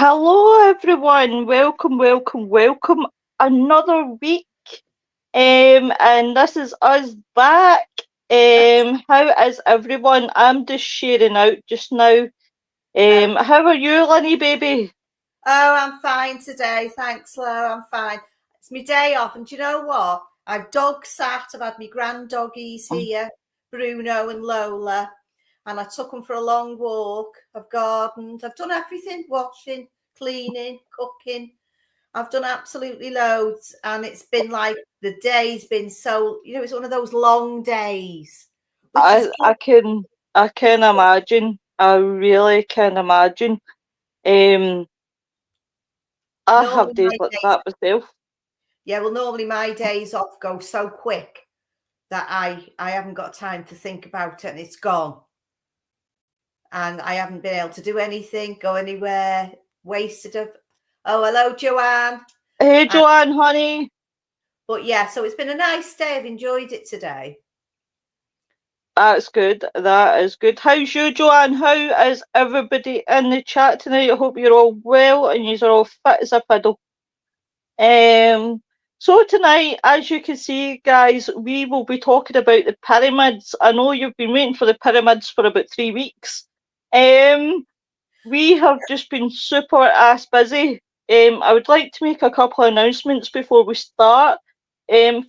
Hello, everyone. Welcome, welcome, welcome. Another week. And this is us back. How is everyone? I'm just sharing out just now. How are you, Linny, baby? Oh, I'm fine today. Thanks, Lo. I'm fine. It's my day off. And do you know what? I've dog sat. I've had my grand doggies here, Bruno and Lola. And I took them for a long walk. I've gardened. I've done everything. Washing, cleaning, cooking. I've done absolutely loads. And it's been like the day's been so, it's one of those long days. I can imagine. I really can imagine. I have days like that myself. Yeah, well, normally my days off go so quick that I haven't got time to think about it, and it's gone. And I haven't been able to do anything, go anywhere, wasted of. Oh, hello, Joanne. Hey, Joanne, honey. But yeah, so it's been a nice day. I've enjoyed it today. That's good. That is good. How's you, Joanne? How is everybody in the chat tonight? I hope you're all well and you're all fit as a fiddle. So tonight, as you can see, guys, we will be talking about the pyramids. I know you've been waiting for the pyramids for about 3 weeks. We have just been super ass busy. I would like to make a couple of announcements before we start.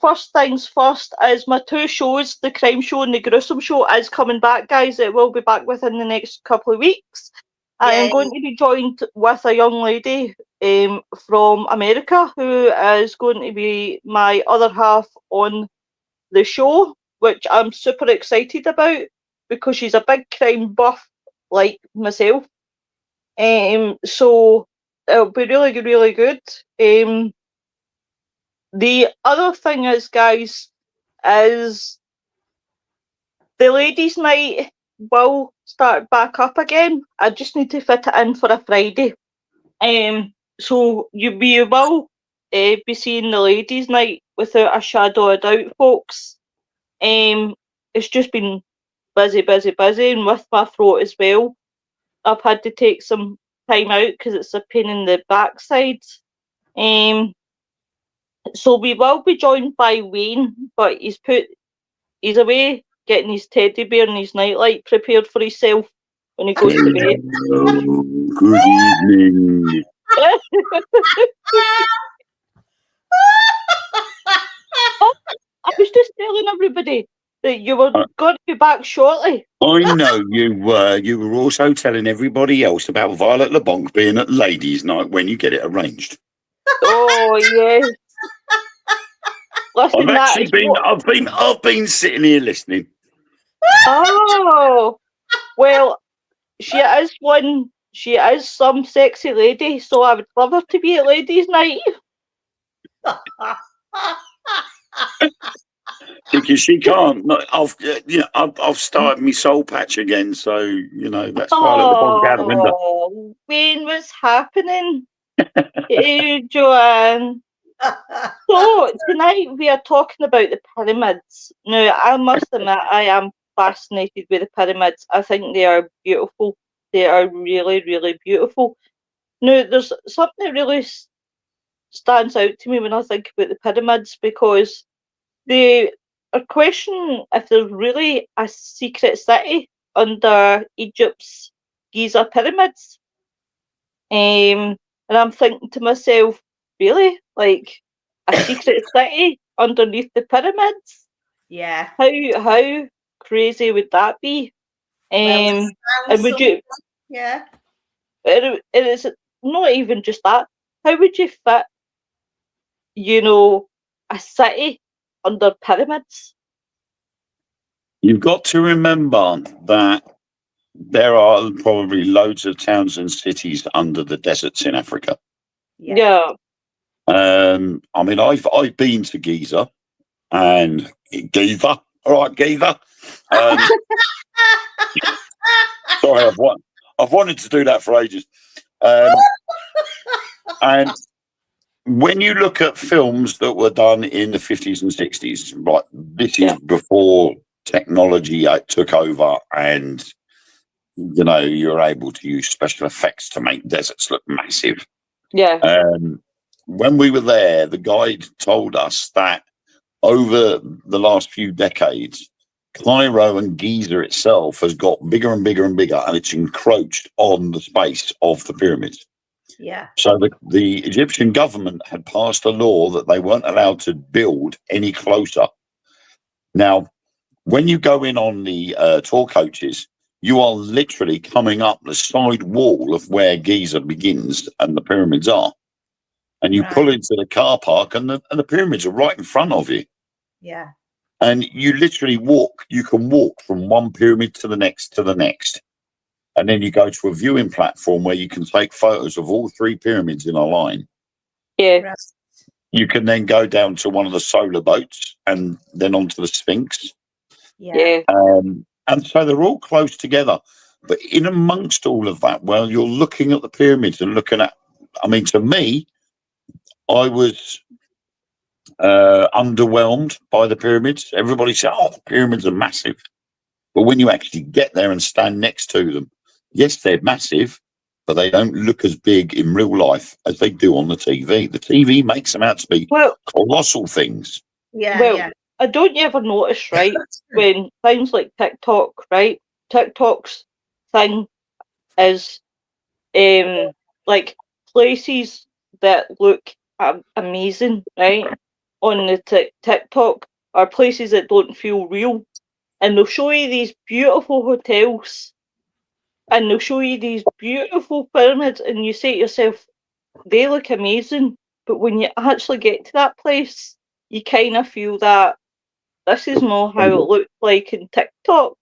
First things first is my two shows, the crime show and the gruesome show, is coming back, guys. It will be back within the next couple of weeks. I am going to be joined with a young lady from America who is going to be my other half on the show, which I'm super excited about because she's a big crime buff like myself. So it'll be really, really good. The other thing is, guys, is the ladies' night will start back up again. I just need to fit it in for a Friday. So we will be seeing the ladies' night without a shadow of doubt, folks. It's just been busy, and with my throat as well. I've had to take some time out because it's a pain in the backside. So we will be joined by Wayne, but he's away getting his teddy bear and his nightlight prepared for himself when he goes to bed. Good evening. I was just telling everybody that you were going to be back shortly. I know you were. You were also telling everybody else about Violet LeBonc being at Ladies' Night when you get it arranged. Oh yes. Listen, I've been sitting here listening. Oh well, she is some sexy lady, so I would love her to be at Ladies' Night. Because she can't. I've started my soul patch again, so that's Violet LeBonc out the window. Wayne, what's happening? Hey, Joanne. So tonight we are talking about the pyramids. Now, I must admit, I am fascinated with the pyramids. I think they are beautiful. They are really, really beautiful. Now, there's something that really stands out to me when I think about the pyramids, because they are questioning if there's really a secret city under Egypt's Giza pyramids. And I'm thinking to myself, really? Like a secret city underneath the pyramids? Yeah. How crazy would that be? And would you? Yeah. It is not even just that. How would you fit, a city under pyramids? You've got to remember that there are probably loads of towns and cities under the deserts in Africa. Yeah. I mean, I've been to Giza and Giza. All right, Giza. Sorry, I've wanted to do that for ages. And when you look at films that were done in the 50s and 60s, right, this is before technology took over and you know, you're able to use special effects to make deserts look massive. Yeah. When we were there, the guide told us that over the last few decades, Cairo and Giza itself has got bigger and bigger and bigger, and it's encroached on the space of the pyramids. Yeah. So the Egyptian government had passed a law that they weren't allowed to build any closer. Now, when you go in on the tour coaches, you are literally coming up the side wall of where Giza begins and the pyramids are. And you pull into the car park, and the pyramids are right in front of you. Yeah. And you literally walk. You can walk from one pyramid to the next to the next. And then you go to a viewing platform where you can take photos of all three pyramids in a line. Yeah. Right. You can then go down to one of the solar boats and then onto the Sphinx. Yeah. And so they're all close together. But in amongst all of that, well, you're looking at the pyramids and looking at, I mean, to me, I was underwhelmed by the pyramids. Everybody said, oh, the pyramids are massive. But when you actually get there and stand next to them, yes, they're massive, but they don't look as big in real life as they do on the TV. The TV makes them out to be colossal things. Yeah. Well, yeah. don't you ever notice, right, when things like TikTok, right? TikTok's thing is like places that look amazing, right, on the TikTok are places that don't feel real. And they'll show you these beautiful hotels and they'll show you these beautiful pyramids, and you say to yourself, they look amazing. But when you actually get to that place, you kind of feel that this is not how it looked like in TikTok.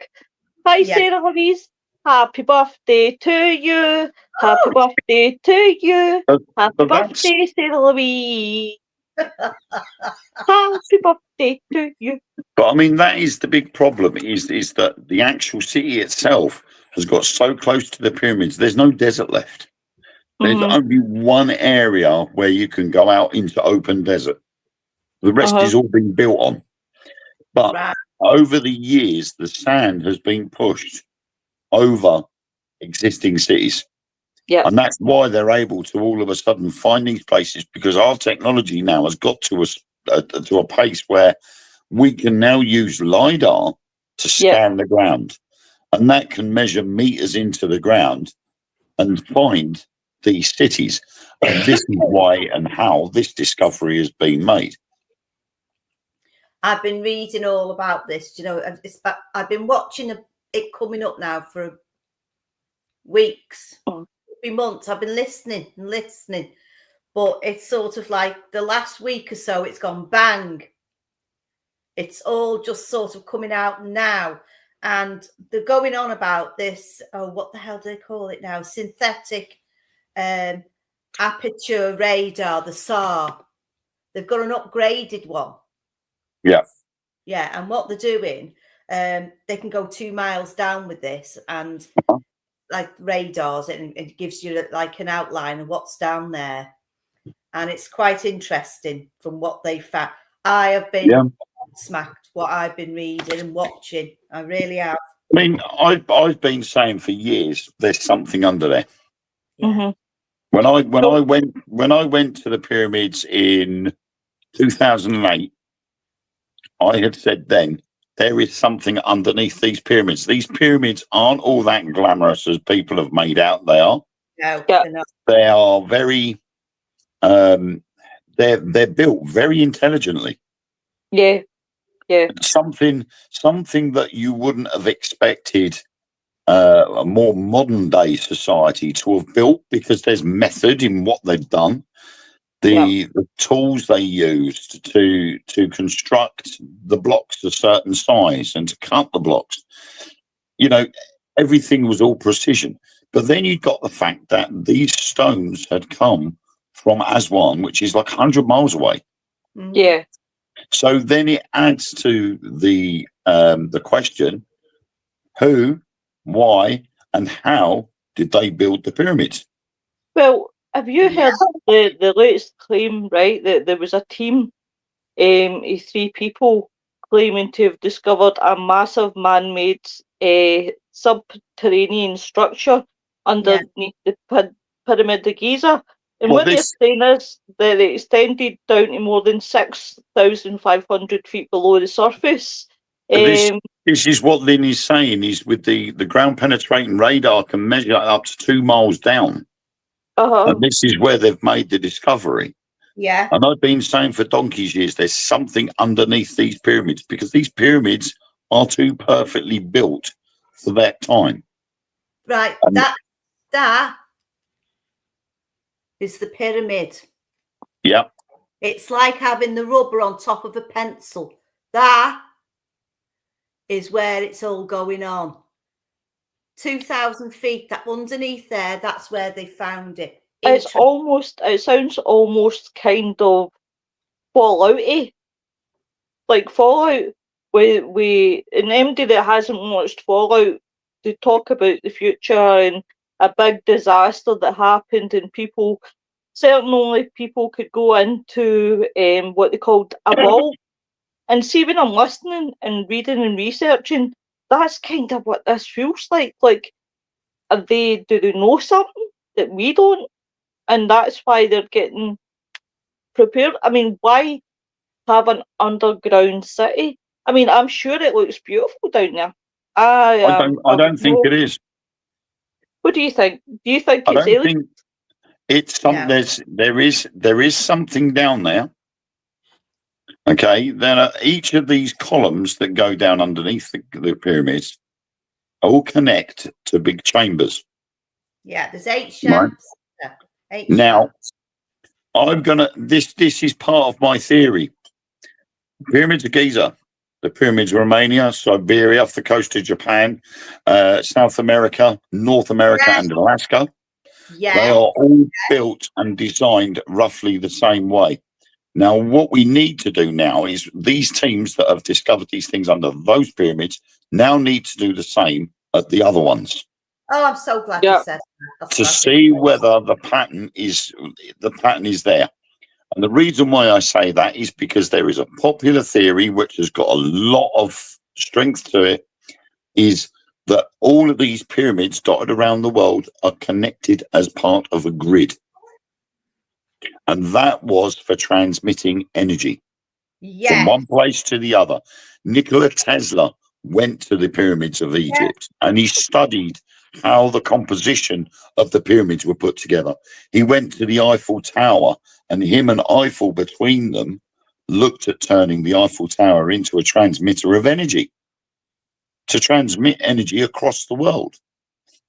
Hi, Yeah. Sarah Louise. Happy birthday to you. Happy birthday to you. Happy birthday, Sarah Louise. Happy birthday to you. But I mean, that is the big problem, is that the actual city itself has got so close to the pyramids, there's no desert left. There's only one area where you can go out into open desert. The rest is all being built on. But over the years, the sand has been pushed over existing cities. Yeah. And that's why they're able to all of a sudden find these places, because our technology now has got to a pace where we can now use LiDAR to scan the ground. And that can measure meters into the ground and find these cities. And this is why and how this discovery has been made. I've been reading all about this. You know, I've been watching it coming up now for weeks, months. I've been listening, but it's sort of like the last week or so, it's gone bang. It's all just sort of coming out now. And they're going on about this, what the hell do they call it now? Synthetic aperture radar, the SAR. They've got an upgraded one. Yeah. Yeah, and what they're doing, they can go 2 miles down with this, and like radars, and it gives you like an outline of what's down there. And it's quite interesting from what they found. I have been smacked what I've been reading and watching. I really have. I mean, I've been saying for years there's something under there. Yeah. When I went to the pyramids in 2008, I had said then there is something underneath these pyramids. These pyramids aren't all that glamorous as people have made out they are. No, they are very they're built very intelligently. Yeah. Something that you wouldn't have expected a more modern day society to have built, because there's method in what they've done. The tools they used to construct the blocks a certain size and to cut the blocks, you know, everything was all precision. But then you got the fact that these stones had come from Aswan, which is like 100 miles away. Yeah. So then it adds to the question: who, why, and how did they build the pyramids? Well, have you heard the latest claim, right, that there was a team of 3 people claiming to have discovered a massive man-made subterranean structure underneath the Pyramid of Giza. And Well, what they're saying is that it extended down to more than 6,500 feet below the surface. This is what Lynn is saying, is with the ground penetrating radar can measure up to 2 miles down. And this is where they've made the discovery. Yeah. And I've been saying for donkey's years, there's something underneath these pyramids, because these pyramids are too perfectly built for that time. Right. And that is the pyramid. yeah. It's like having the rubber on top of a pencil. That is where it's all going on. 2,000 feet that underneath there, that's where they found it. It sounds almost kind of Fallout-y. Like Fallout, we and anybody that hasn't watched Fallout, they talk about the future and a big disaster that happened, and only people could go into what they called a vault. And see, when I'm listening and reading and researching, that's kind of what this feels like. Like, do they know something that we don't? And that's why they're getting prepared. I mean, why have an underground city? I mean, I'm sure it looks beautiful down there. I don't think it is. What do you think? Do you think I it's don't alien? think it's some. No. There is something down there. Okay, then each of these columns that go down underneath the pyramids all connect to big chambers. Yeah, there's 8 shafts. Right. Yeah, 8 Now, shafts. I'm gonna. This is part of my theory. Pyramids of Giza, the pyramids of Romania, Siberia, off the coast of Japan, South America, North America, and Alaska. Yeah. They are all built and designed roughly the same way. Now, what we need to do now is these teams that have discovered these things under those pyramids now need to do the same at the other ones. Oh, I'm so glad you said that. To see whether the pattern is there. And the reason why I say that is because there is a popular theory which has got a lot of strength to it, is that all of these pyramids dotted around the world are connected as part of a grid. And that was for transmitting energy from one place to the other. Nikola Tesla went to the pyramids of Egypt and he studied how the composition of the pyramids were put together. He went to the Eiffel Tower, and him and Eiffel between them looked at turning the Eiffel Tower into a transmitter of energy to transmit energy across the world.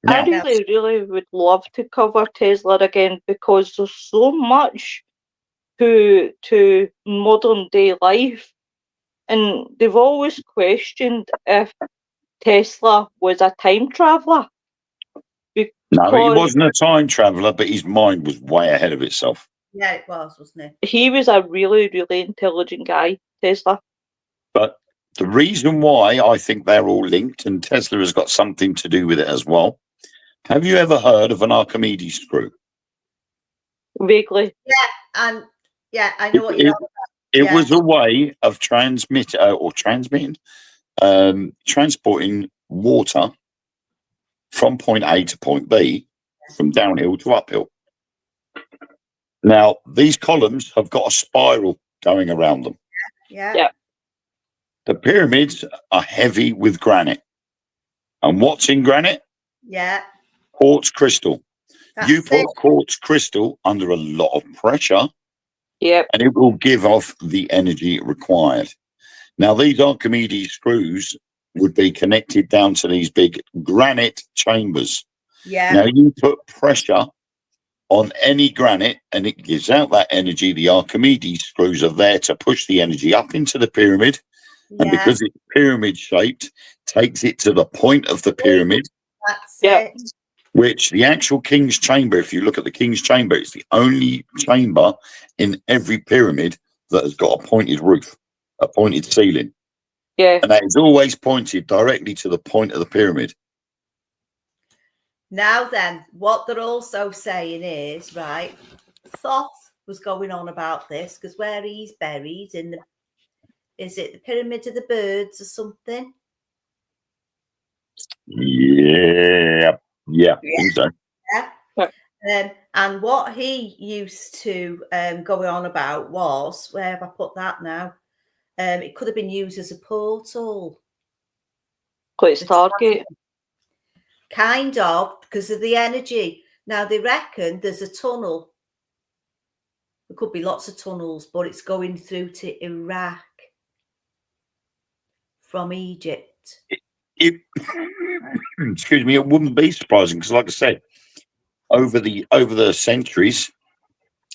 Now, I really would love to cover Tesla again, because there's so much to modern day life, and they've always questioned if Tesla was a time traveller. No, he wasn't a time traveller, but his mind was way ahead of itself. Yeah, it was, wasn't it? He was a really, really intelligent guy, Tesla. But the reason why I think they're all linked, and Tesla has got something to do with it as well. Have you ever heard of an Archimedes screw? Vaguely. Yeah, and I know what you're talking about. It was a way of transporting water from point A to point B, from downhill to uphill. Now, these columns have got a spiral going around them. Yeah. The pyramids are heavy with granite. And what's in granite? Yeah. Quartz crystal. That's you put quartz crystal under a lot of pressure, and it will give off the energy required. Now, these Archimedes screws would be connected down to these big granite chambers. Yeah. Now, you put pressure on any granite and it gives out that energy. The Archimedes screws are there to push the energy up into the pyramid. And because it's pyramid shaped, takes it to the point of the pyramid. That's it. Which the actual King's Chamber, if you look at the King's Chamber, it's the only chamber in every pyramid that has got a pointed roof, a pointed ceiling. Yeah. And that is always pointed directly to the point of the pyramid. Now then, what they're also saying is, right, Thoth was going on about this, because where he's buried in the, is it the Pyramid of the Birds or something? Yeah, I think so. And what he used to go on about was, where have I put that now? It could have been used as a portal. Quite Stargate. Kind of, because of the energy. Now, they reckon there's a tunnel. There could be lots of tunnels, but it's going through to Iraq from Egypt. Excuse me, it wouldn't be surprising because, like I said, over the centuries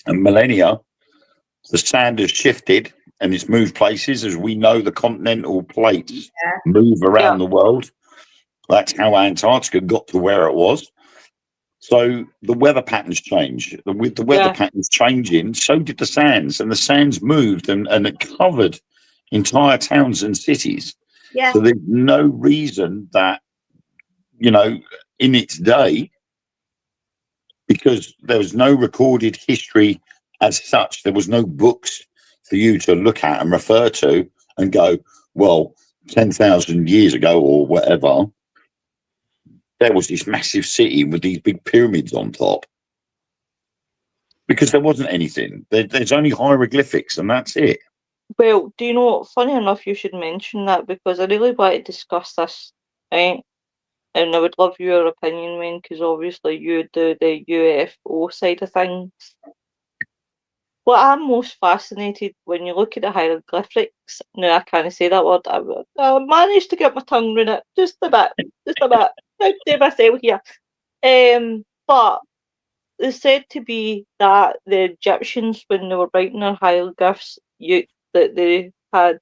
and millennia, the sand has shifted and it's moved places. As we know, the continental plates move around the world. That's how Antarctica got to where it was. So the weather patterns change. With the weather patterns changing, so did the sands, and the sands moved and it covered entire towns and cities. Yeah. So there's no reason that, in its day, because there was no recorded history as such, there was no books for you to look at and refer to and go, well, 10,000 years ago or whatever, there was this massive city with these big pyramids on top. Because there wasn't anything. There's only hieroglyphics and that's it. Well, do you know, funny enough, you should mention that because I really want to discuss this, right? And I would love your opinion, Wayne, because obviously you do the UFO side of things. What I'm most fascinated when you look at the hieroglyphics, no, I can't say that word. I managed to get my tongue around it just a bit. I'd say myself here. But it's said to be that the Egyptians, when they were writing their hieroglyphs, that they had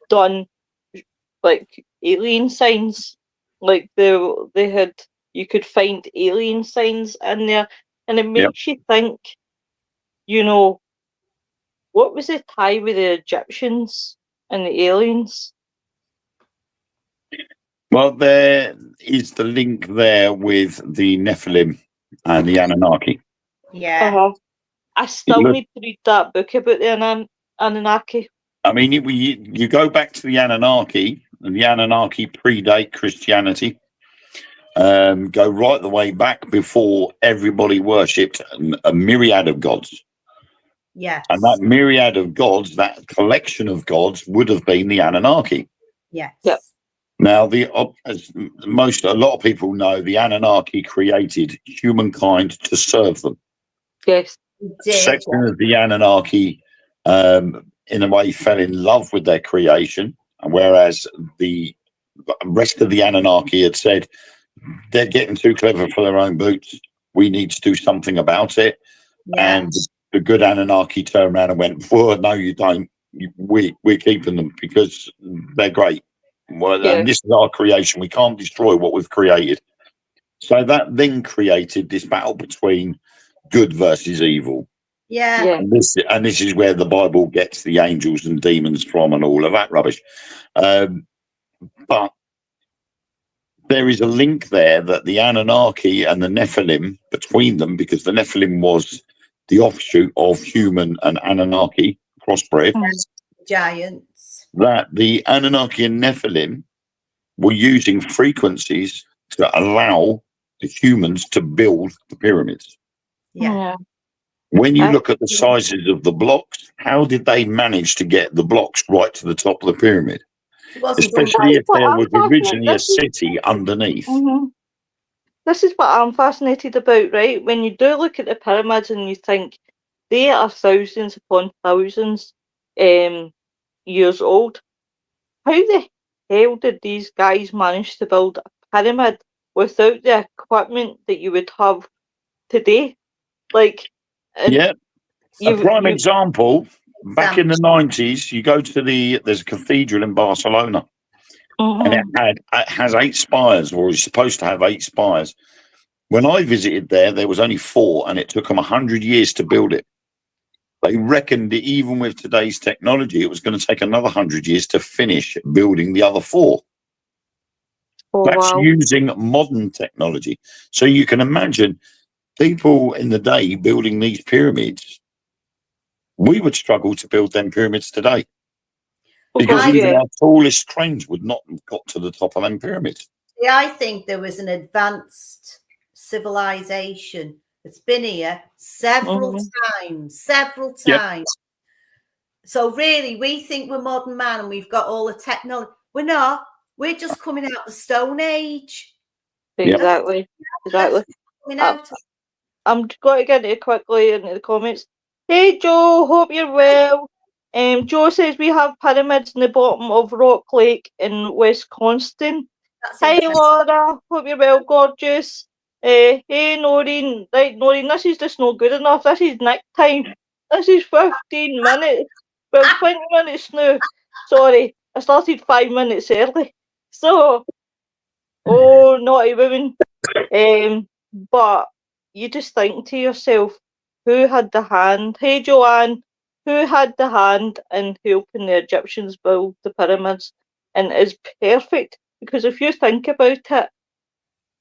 done like alien signs, like they had, you could find alien signs in there, and it makes you think, what was the tie with the Egyptians and the aliens? Well, there is the link there with the Nephilim and the Anunnaki. Yeah. I still need to read that book about the Anunnaki. I mean, you go back to the Anunnaki, and the Anunnaki predate Christianity. Go right the way back before everybody worshipped a myriad of gods. Yeah. And that myriad of gods, that collection of gods, would have been the Anunnaki. Yes. Yep. Now, a lot of people know, the Anunnaki created humankind to serve them. Yes. Section of the Anunnaki, in a way, fell in love with their creation, whereas the rest of the Anunnaki had said, they're getting too clever for their own boots. We need to do something about it. Yeah. And the good Anunnaki turned around and went, well, no, you don't. We're keeping them because they're great. Well, and this is our creation. We can't destroy what we've created. So that then created this battle between good versus evil. Yeah. And this is where the Bible gets the angels and demons from and all of that rubbish. But there is a link there that the Anunnaki and the Nephilim, between them, because the Nephilim was the offshoot of human and Anunnaki crossbred, giants, that the Anunnaki and Nephilim were using frequencies to allow the humans to build the pyramids. Yeah. When you look at the sizes of the blocks, how did they manage to get the blocks right to the top of the pyramid? Especially if there was originally a city underneath. Mm-hmm. This is what I'm fascinated about, right? When you do look at the pyramids and you think they are thousands upon thousands years old, how the hell did these guys manage to build a pyramid without the equipment that you would have today? Like, a prime example, back in the 90s, you go to there's a cathedral in Barcelona, and it has 8 spires, or is supposed to have 8 spires. When I visited there was only 4, and it took them 100 years to build it. They reckoned that even with today's technology, it was going to take another 100 years to finish building the other 4. That's using modern technology. So you can imagine people in the day building these pyramids. We would struggle to build them pyramids today. Because even our tallest cranes would not have got to the top of them pyramids. I think there was an advanced civilization that's been here several times. Yep. So really, we think we're modern man and we've got all the technology. We're not. We're just coming out of the Stone Age. Exactly. Coming out. I'm going to get it quickly into the comments. Hey Joe, hope you're well. Joe says we have pyramids in the bottom of Rock Lake in Wisconsin. Hi Laura, hope you're well, gorgeous. Hey Noreen, right Noreen, this is just not good enough. This is night time. This is 15 minutes. Well, 20 minutes now. Sorry, I started 5 minutes early. So, oh, naughty women. But you just think to yourself, who had the hand? Hey Joanne, who had the hand in helping the Egyptians build the pyramids? And it's perfect because if you think about it,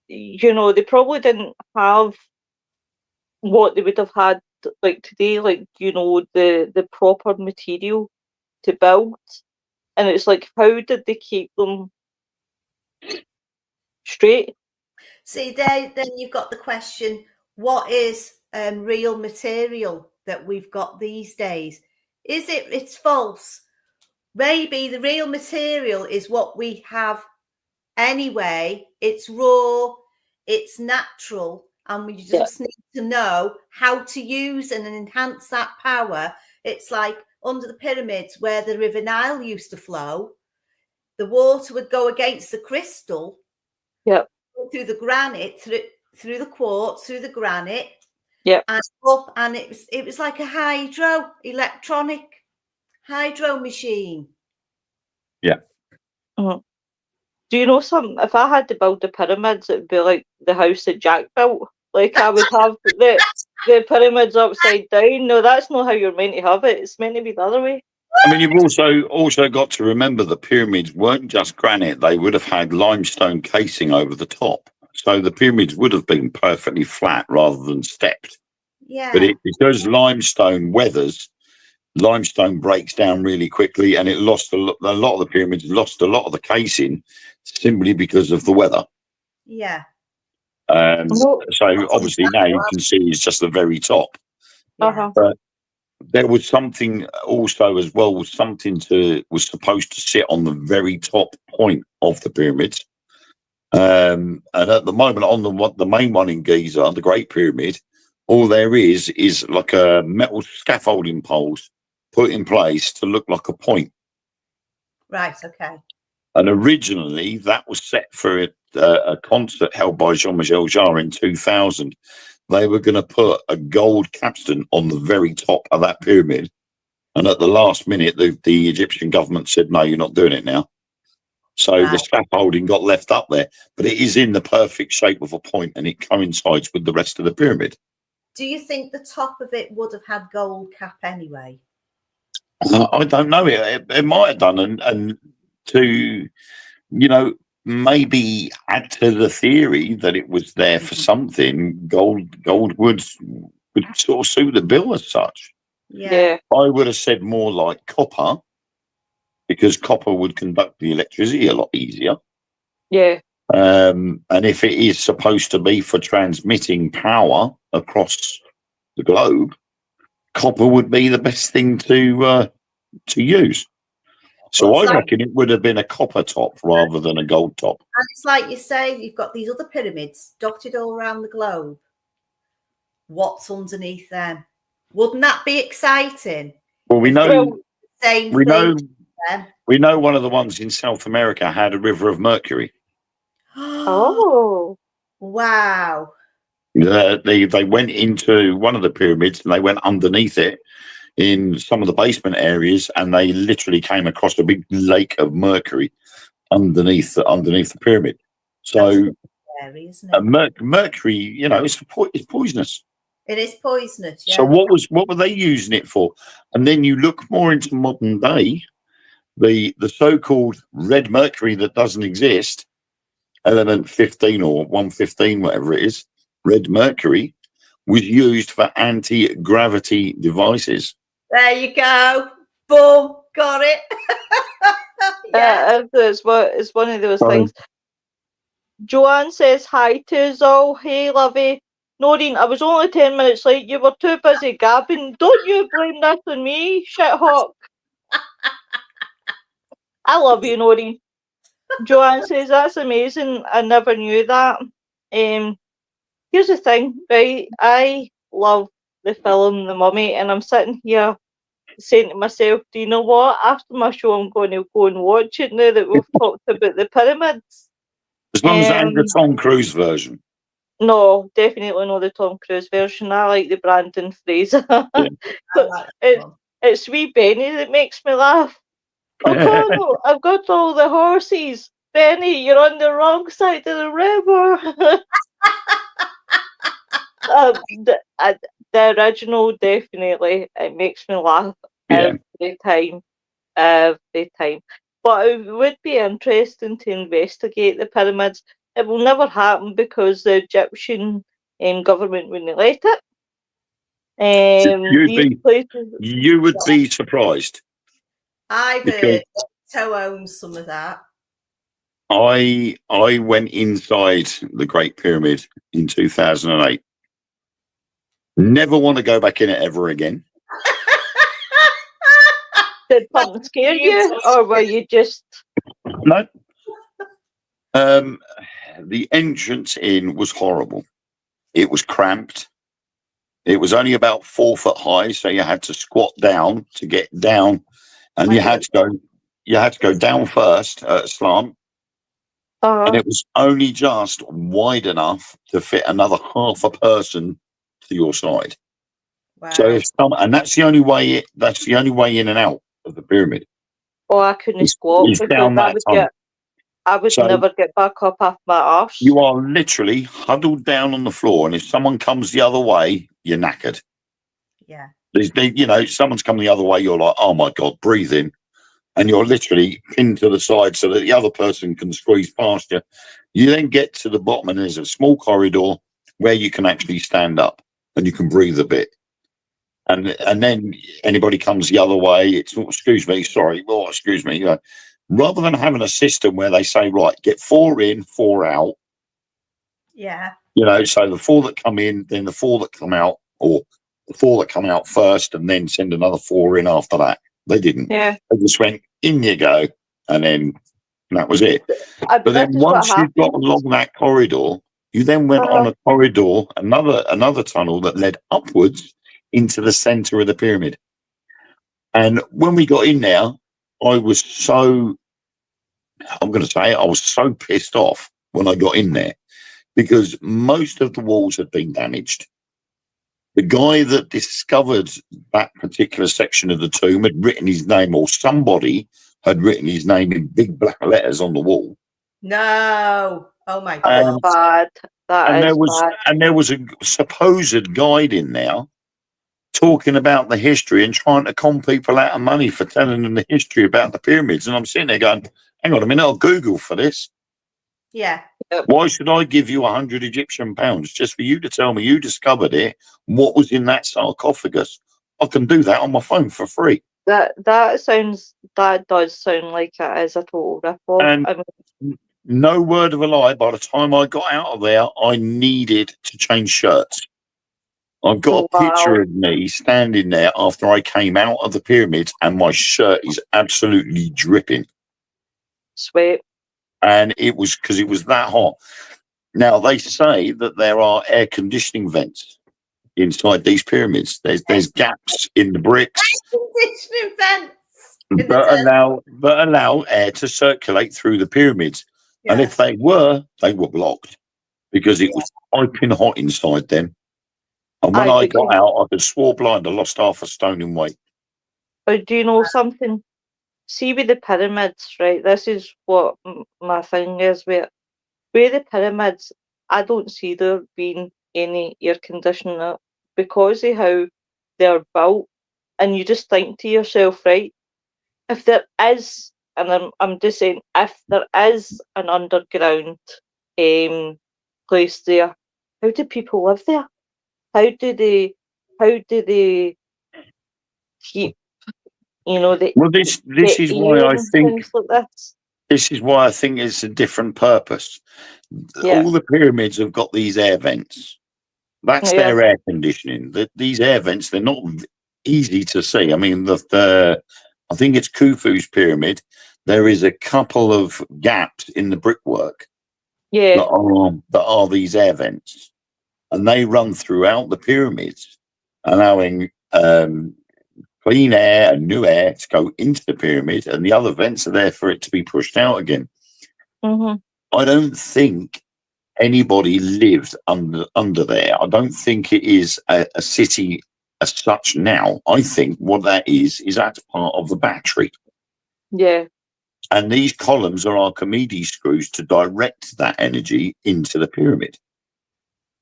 they probably didn't have what they would have had like today, like the proper material to build. And it's like, how did they keep them straight? See, then you've got the question, what is real material that we've got these days? It's false. Maybe the real material is what we have anyway. It's raw, it's natural, and we just need to know how to use and enhance that power. It's like under the pyramids where the River Nile used to flow, the water would go against the crystal. Yep. Through the granite, through the quartz, through the granite, and up, and it was like a electronic hydro machine. Yeah. Mm-hmm. Do you know something? If I had to build the pyramids, it'd be like the house that Jack built. Like I would have the pyramids upside down. No, that's not how you're meant to have it. It's meant to be the other way. I mean, you've also got to remember the pyramids weren't just granite; they would have had limestone casing over the top, so the pyramids would have been perfectly flat rather than stepped. Yeah. But because limestone weathers, limestone breaks down really quickly, and it lost a lot of the pyramids lost a lot of the casing simply because of the weather. Yeah. So obviously now you can see it's just the very top. Yeah. But there was something also as well, was supposed to sit on the very top point of the pyramids. And at the moment on the main one in Giza, the Great Pyramid, all there is like a metal scaffolding poles put in place to look like a point. Right, okay. And originally that was set for a concert held by Jean-Michel Jarre in 2000. They were going to put a gold capstone on the very top of that pyramid. And at the last minute, the Egyptian government said, no, you're not doing it now. So the scaffolding got left up there, but it is in the perfect shape of a point and it coincides with the rest of the pyramid. Do you think the top of it would have had gold cap anyway? I don't know. It might have done. And to, maybe add to the theory that it was there for something, gold would sort of suit the bill as such. Yeah. I would have said more like copper, because copper would conduct the electricity a lot easier. Yeah. And if it is supposed to be for transmitting power across the globe, copper would be the best thing to use. So I reckon it would have been a copper top rather than a gold top. And it's like you say, you've got these other pyramids dotted all around the globe. What's underneath them? Wouldn't that be exciting? Well, we know we know one of the ones in South America had a river of mercury. Oh, wow! They went into one of the pyramids and they went underneath it in some of the basement areas, and they literally came across a big lake of mercury underneath the pyramid. So scary, isn't it? mercury, it's poisonous. It is poisonous. Yeah. So what were they using it for? And then you look more into modern day, the so-called red mercury that doesn't exist, element 15 or 115, whatever it is, red mercury was used for anti-gravity devices. There you go. Boom. Got it. yeah. It's one of those things. Joanne says hi to us all. Hey, lovey. Noreen, I was only 10 minutes late. You were too busy gabbing. Don't you blame this on me, shithawk. I love you, Noreen. Joanne says, that's amazing. I never knew that. Here's the thing, right? I love the film The Mummy, and I'm sitting here saying to myself, do you know what? After my show, I'm going to go and watch it now that we've talked about the pyramids. As long as it ain't the Tom Cruise version. No, definitely not the Tom Cruise version. I like the Brandon Fraser. I like that one. It's wee Benny that makes me laugh. Oh, Connell, I've got all the horses. Benny, you're on the wrong side of the river. The original, definitely, it makes me laugh every time. Every time. But it would be interesting to investigate the pyramids. It will never happen because the Egyptian government wouldn't let it. You would be surprised. I've heard Toe owns some of that. I went inside the Great Pyramid in 2008. Never want to go back in it ever again. Did something scare you, or were you just... No. The entrance in was horrible. It was cramped. It was only about 4 foot high, so you had to squat down to get down, and you had to go down first at a slant, and it was only just wide enough to fit another half a person to your side. Wow. So and that's the only way. That's the only way in and out of the pyramid. Oh, I couldn't squat because I would never get back up off my arse. You are literally huddled down on the floor, and if someone comes the other way, you're knackered. Yeah. Someone's coming the other way, you're like, oh my God, breathe in. And you're literally pinned to the side so that the other person can squeeze past you. You then get to the bottom, and there's a small corridor where you can actually stand up and you can breathe a bit. And then anybody comes the other way, it's, excuse me, sorry, oh, excuse me. Rather than having a system where they say, right, get 4 in, 4 out. Yeah. So the 4 that come in, then the 4 that come out, or the 4 that come out first, and then send another 4 in after that. They didn't. Yeah. They just went, in you go, and then that was it. But then once you got along that corridor, you then went on a corridor, another tunnel that led upwards into the center of the pyramid. And when we got in there, I was so pissed off when I got in there because most of the walls had been damaged. The guy that discovered that particular section of the tomb had written his name, or somebody had written his name in big black letters on the wall. No. Oh my God. Bad. There was a supposed guide in there talking about the history and trying to con people out of money for telling them the history about the pyramids. And I'm sitting there going, hang on a minute, I'll Google for this. Yeah. Why should I give you 100 Egyptian pounds just for you to tell me you discovered it, what was in that sarcophagus? I can do that on my phone for free. That does sound like it is a total rip-off. And no word of a lie, by the time I got out of there, I needed to change shirts. I've got a picture of me standing there after I came out of the pyramids, and my shirt is absolutely dripping. Sweet. And it was because it was that hot. Now, they say that there are air conditioning vents inside these pyramids. There's gaps in the bricks conditioning vents that allow air to circulate through the pyramids. Yeah. And if they were blocked because it was piping hot inside them. And when I got out, I could swore blind I lost half a stone in weight. But do you know something? See, with the pyramids, right? This is what my thing is with the pyramids. I don't see there being any air conditioner because of how they're built. And you just think to yourself, right? If there is, and I'm just saying, if there is an underground place there, how do people live there? How do they keep, this is why I think like this? This is why I think it's a different purpose. Yeah. All the pyramids have got these air vents. That's Yeah. their air conditioning. These air vents, they're not easy to see. I mean, I think it's Khufu's pyramid. There is a couple of gaps in the brickwork Yeah. that are these air vents, and they run throughout the pyramids, allowing clean air and new air to go into the pyramid, and the other vents are there for it to be pushed out again. Mm-hmm. I don't think anybody lived under there. I don't think it is a city as such now. I think what that is that's part of the battery. Yeah. And these columns are Archimedes screws to direct that energy into the pyramid.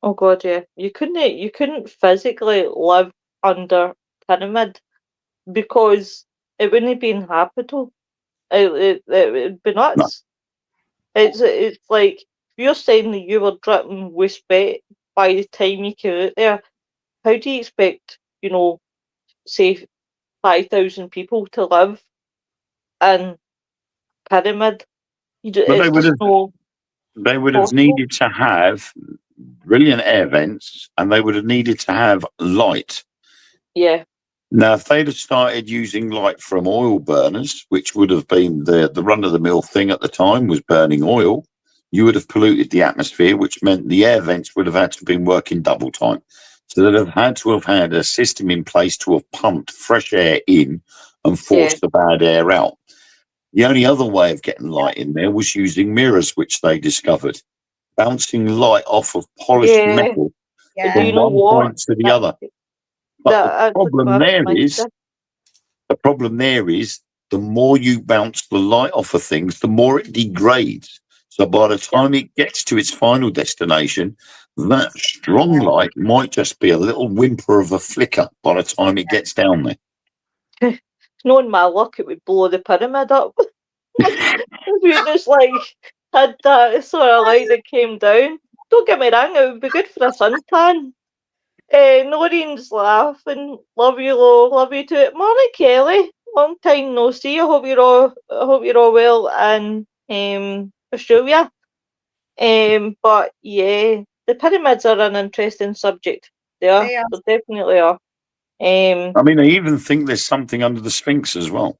Oh God, yeah. You couldn't physically live under pyramid because it wouldn't be habitable. It'd be No. nuts. It's like if you're saying that you were dripping with sweat by the time you came out there, how do you expect, say 5,000 people to live in pyramid? But It's just no they would have possible. needed to have brilliant air vents, and they would have needed to have light. Yeah. Now, if they'd have started using light from oil burners, which would have been the run-of-the-mill thing at the time, was burning oil, you would have polluted the atmosphere, which meant the air vents would have had to have been working double time. So they'd have had to have had a system in place to have pumped fresh air in and forced the bad air out. The only other way of getting light in there was using mirrors, which they discovered, bouncing light off of polished Yeah. metal Yeah. Do you from know one what? point to the other. But That took my mindset. the problem there is the more you bounce the light off of things, the more it degrades. So by the time it gets to its final destination, that strong light might just be a little whimper of a flicker by the time it gets down there. Knowing my luck, it would blow the pyramid up. If you just had that sort of light that came down. Don't get me wrong, it would be good for a suntan. Noreen's laughing. Love you, Lo. Love you too. Morning, Kelly. Long time no see. I hope you're all well in Australia. But yeah, the pyramids are an interesting subject. They are. They definitely are. I mean, I even think there's something under the Sphinx as well.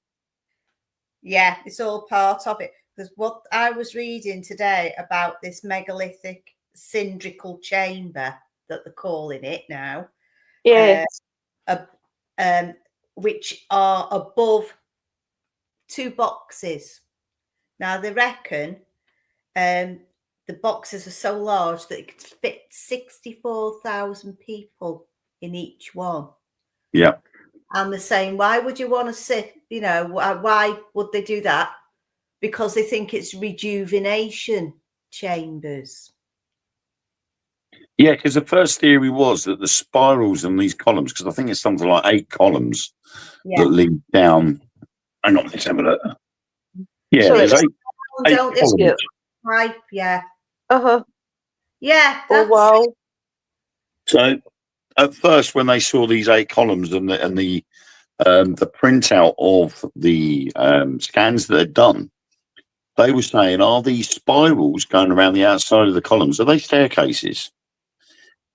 Yeah, it's all part of it. Because what I was reading today about this megalithic cylindrical chamber that they're calling it now, Yeah. which are above two boxes. Now they reckon the boxes are so large that it could fit 64,000 people in each one. Yeah. And they're saying, why would you want to sit? Why would they do that? Because they think it's rejuvenation chambers. Yeah, because the first theory was that the spirals in these columns, because I think it's something like 8 columns that lead down. Hang on, let's have a look. Yeah, So there's 8 columns. Right, yeah. Uh-huh. Yeah. Oh, wow. So at first, when they saw these 8 columns and the printout of the scans that they'd done, they were saying, are these spirals going around the outside of the columns? Are they staircases?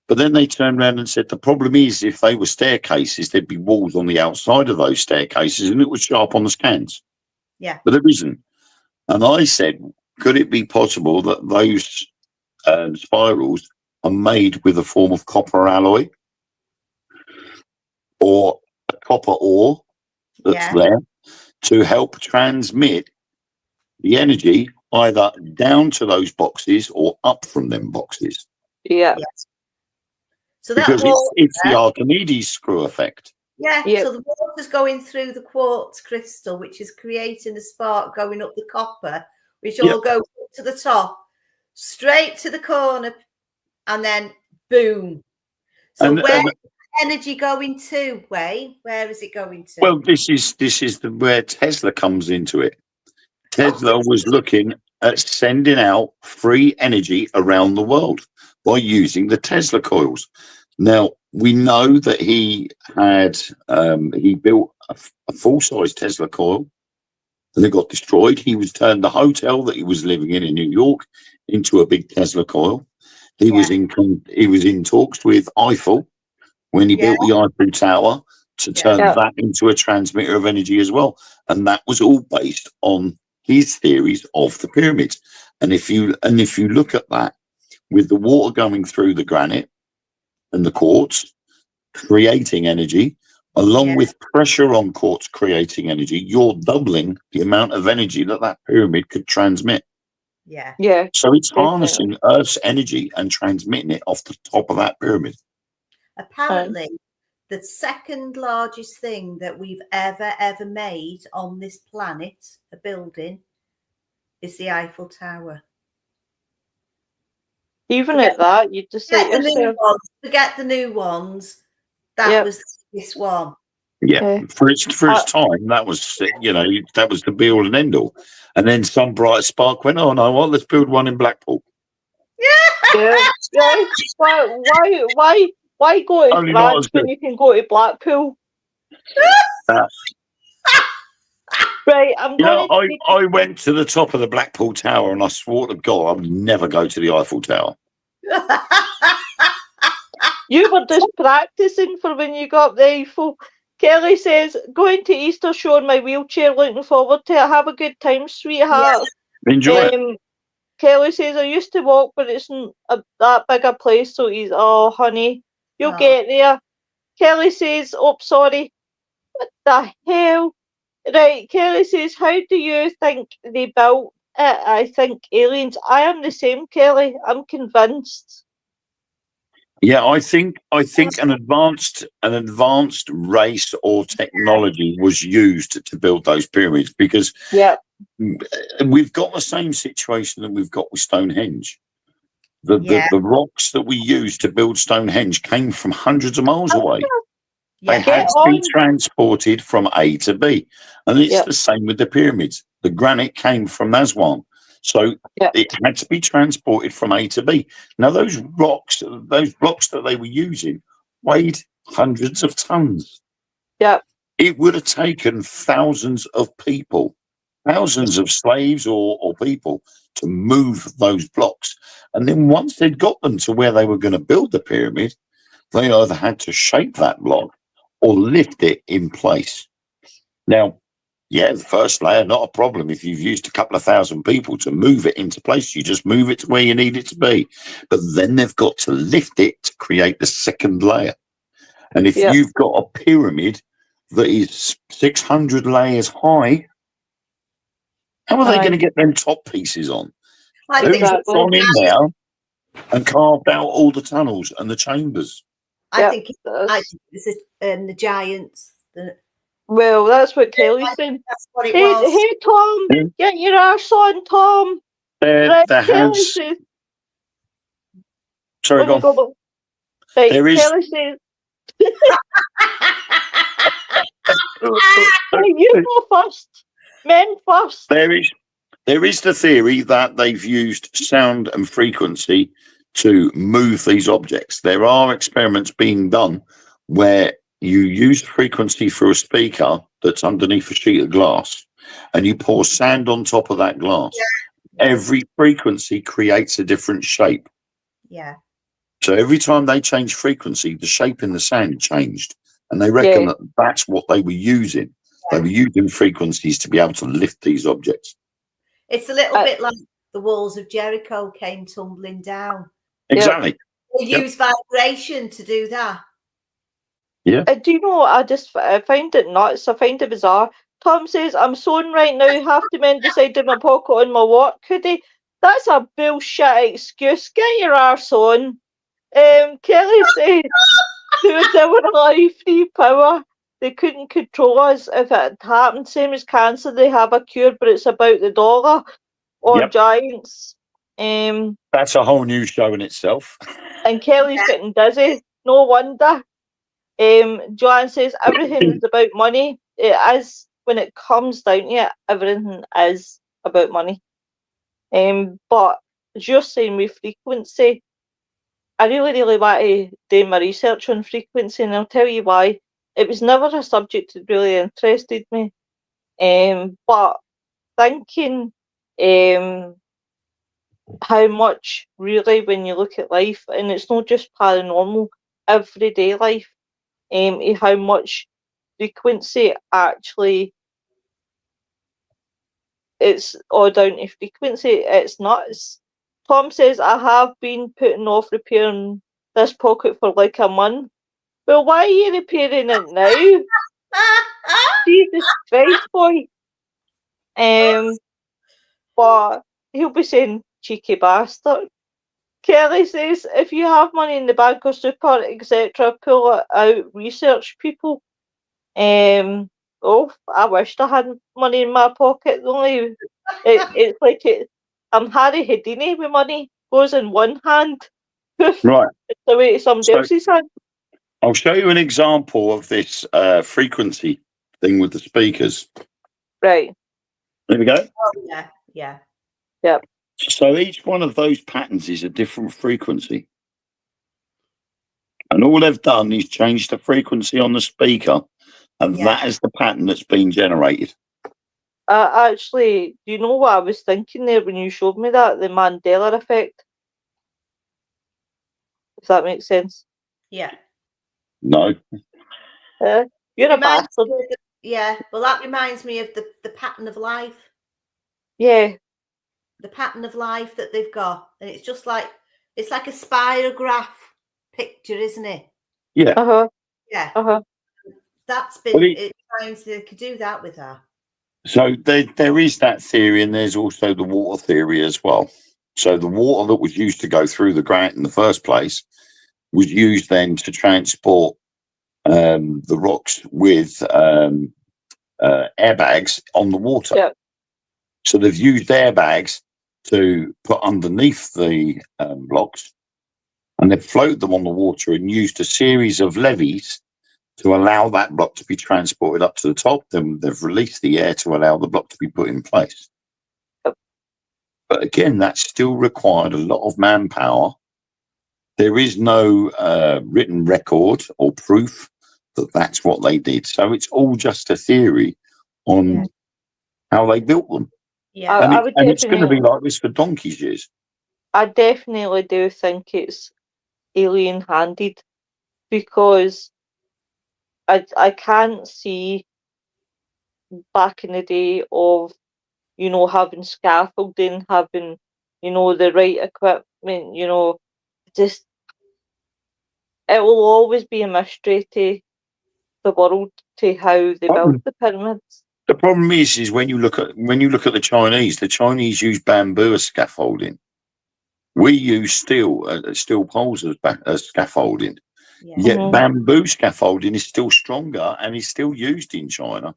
But then they turned around and said, the problem is if they were staircases, there'd be walls on the outside of those staircases and it would show up on the scans. Yeah. But there isn't. And I said, could it be possible that those spirals are made with a form of copper alloy or a copper ore that's there to help transmit the energy either down to those boxes or up from them boxes? Yeah. So because it's the Archimedes screw effect. Yeah. So the water's going through the quartz crystal, which is creating a spark going up the copper, which all goes up to the top, straight to the corner, and then boom. So where's the energy going to, Wayne? Where is it going to? Well, this is where Tesla comes into it. Tesla was looking at sending out free energy around the world by using the Tesla coils. Now, we know that he built a full-size Tesla coil and it got destroyed. He was turned the hotel that he was living in New York into a big Tesla coil. He was in talks with Eiffel when he built the Eiffel Tower to turn that into a transmitter of energy as well. And that was all based on his theories of the pyramids. And if you look at that, with the water going through the granite and the quartz, creating energy, along with pressure on quartz creating energy, you're doubling the amount of energy that pyramid could transmit. Yeah. So it's harnessing Earth's energy and transmitting it off the top of that pyramid. Apparently, the second largest thing that we've ever made on this planet, a building, is the Eiffel Tower. Even at that, you just say yourself. Forget the new ones. That was this one. Yeah, for its time, that was that was the be all and end all. And then some bright spark went, "Oh no, let's build one in Blackpool." Yeah. Why go to France when you can go to Blackpool? Right, I went to the top of the Blackpool Tower and I swore to God I would never go to the Eiffel Tower. You were just practicing for when you got the Eiffel. Kelly says, going to Easter show in my wheelchair, looking forward to it. Have a good time, sweetheart. Enjoy it. Kelly says, I used to walk, but it's not that big a place, so he's, oh, honey, you'll get there. Kelly says, oh, sorry. What the hell? Right, Kelly says, how do you think they built it? I think aliens. I am the same, Kelly. I'm convinced. Yeah, I think an advanced race or technology was used to build those pyramids, because we've got the same situation that we've got with Stonehenge. The rocks that we use to build Stonehenge came from hundreds of miles away. They had to be transported from A to B. And it's the same with the pyramids. The granite came from Aswan. So it had to be transported from A to B. Now, those rocks that they were using weighed hundreds of tons. Yeah. It would have taken thousands of people, thousands of slaves or people to move those blocks. And then once they'd got them to where they were going to build the pyramid, they either had to shape that block or lift it in place. Now, the first layer, not a problem. If you've used a couple of thousand people to move it into place, you just move it to where you need it to be. But then they've got to lift it to create the second layer. And if you've got a pyramid that is 600 layers high, how are they going to get them top pieces on? Who's gone in there and carved out all the tunnels and the chambers? I think it's the giants. Well, that's what Kelly's saying. That's what it was. Hey, Tom, get your arse on, Tom. Kelly says. Sorry, go on. Right, Kelly says. You go first. Men first. There is the theory that they've used sound and frequency to move these objects. There are experiments being done where you use frequency through a speaker that's underneath a sheet of glass, and you pour sand on top of that glass. Every frequency creates a different shape. Yeah. So every time they change frequency, the shape in the sand changed. And they reckon that that's what they were using. They were using frequencies to be able to lift these objects. It's a little bit like the walls of Jericho came tumbling down. Exactly. They use vibration to do that. Yeah. Do you know, I find it nuts. I find it bizarre. Tom says, I'm sewing right now. Half the men decided my pocket on my work hoodie. That's a bullshit excuse. Get your arse on. Kelly says, to our life, free power. They couldn't control us if it had happened. Same as cancer, they have a cure, but it's about the dollar or giants. That's a whole new show in itself. And Kelly's getting dizzy. No wonder. Joanne says everything is about money. It is, when it comes down to it, everything is about money. But as you're saying with frequency, I really want to do my research on frequency, and I'll tell you why. It was never a subject that really interested me. But thinking how much really, when you look at life, and it's not just paranormal, everyday life, how much frequency actually, it's all down to frequency. It's nuts. Tom says, I have been putting off repairing this pocket for like a month. Well, why are you repairing it now? Jesus Christ, boy. But he'll be saying, cheeky bastard. Kelly says, if you have money in the bank or super, etc., pull it out, research people. Oh, I wished I had money in my pocket. It's like I'm Harry Houdini with money. Goes in one hand. Poof, Right. it's away to somebody So- else's hand. I'll show you an example of this frequency thing with the speakers. Right. There we go. Oh, yeah. So each one of those patterns is a different frequency. And all they've done is change the frequency on the speaker, and Yeah. that is the pattern that's been generated. Actually, do you know what I was thinking there when you showed me that? The Mandela effect. If that makes sense. Yeah. No. You're a Reminds bastard. me of well, that reminds me of the pattern of life. Yeah. The pattern of life that they've got. And it's just like, it's like a spirograph picture, isn't it? Yeah. Uh-huh. Yeah. Uh-huh. That's been, Well, it reminds they could do that with her. So there is that theory, and there's also the water theory as well. So the water that was used to go through the ground in the first place was used then to transport the rocks with airbags on the water. Yeah. So they've used airbags to put underneath the blocks, and they've floated them on the water and used a series of levees to allow that block to be transported up to the top. Then they've released the air to allow the block to be put in place. Yep. But again, that still required a lot of manpower. There is no written record or proof that that's what they did. So it's all just a theory on how they built them. Yeah. And it's going to be like this for donkey's years. I definitely do think it's alien-handed, because I can't see back in the day of, having scaffolding, having, the right equipment, just, it will always be a mystery to the world to how they built the pyramids. The problem is when you look at the Chinese use bamboo as scaffolding. We use steel poles as scaffolding. Yeah. Yet bamboo scaffolding is still stronger and is still used in China.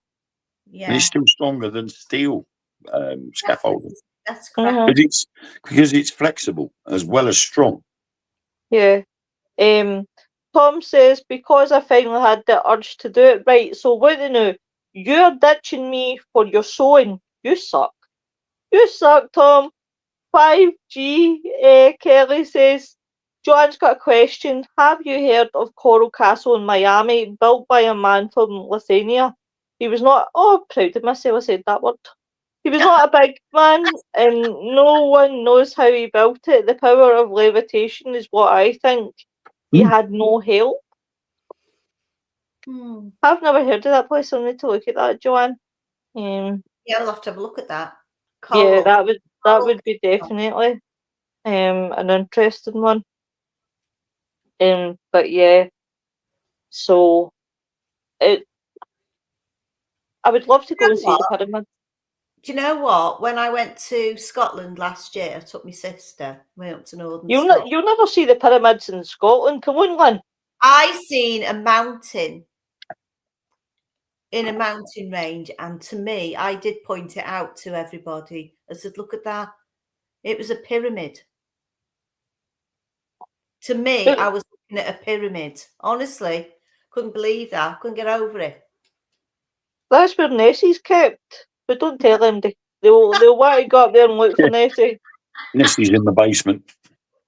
Yeah. And it's still stronger than steel scaffolding. That's correct. Mhm. Because it's flexible as well as strong. Yeah. Tom says, because I finally had the urge to do it. Right, so what do you know? You're ditching me for your sewing. You suck. You suck, Tom. 5G, Kelly says, Joanne's got a question. Have you heard of Coral Castle in Miami, built by a man from Lithuania? He was not, proud of myself, I said that word. He was not a big man, and no one knows how he built it. The power of levitation is what I think. He had no help. I've never heard of that place. I need to look at that, Joanne. Yeah, I'll have to have a look at that. Yeah, that would be definitely an interesting one. But yeah, so I would love to go and see the pyramids. Do you know what? When I went to Scotland last year, I took my sister. Went up to Northern You'll never see the pyramids in Scotland. Come on, Lynn. I seen a mountain in a mountain range, and to me, I did point it out to everybody. I said, "Look at that! It was a pyramid." To me, I was looking at a pyramid. Honestly, couldn't believe that. Couldn't get over it. That's where Nessie's kept, but don't tell them. They'll want to go up there and look for Nessie. Nessie's in the basement.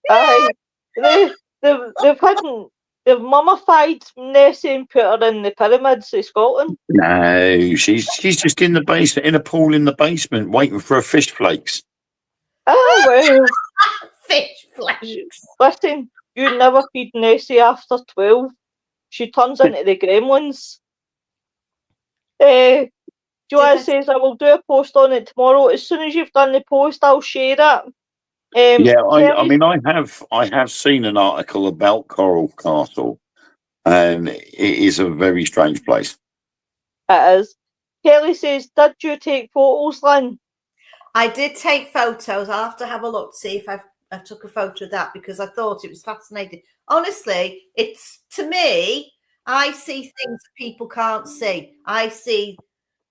Aye, they've hidden. they've mummified Nessie and put her in the pyramids of Scotland. No, she's just in the basement, in a pool in the basement, waiting for her fish flakes. Oh, well. Fish flakes. Listen, you never feed Nessie after 12. She turns into the gremlins. Joanne says, I will do a post on it tomorrow. As soon as you've done the post, I'll share it. Yeah, I Kelly, mean, I have seen an article about Coral Castle, and it is a very strange place. it is. Kelly says, did you take photos, Lynn? I did take photos. I'll have to have a look to see if I took a photo of that because I thought it was fascinating. Honestly, it's, to me, I see things that people can't see. I see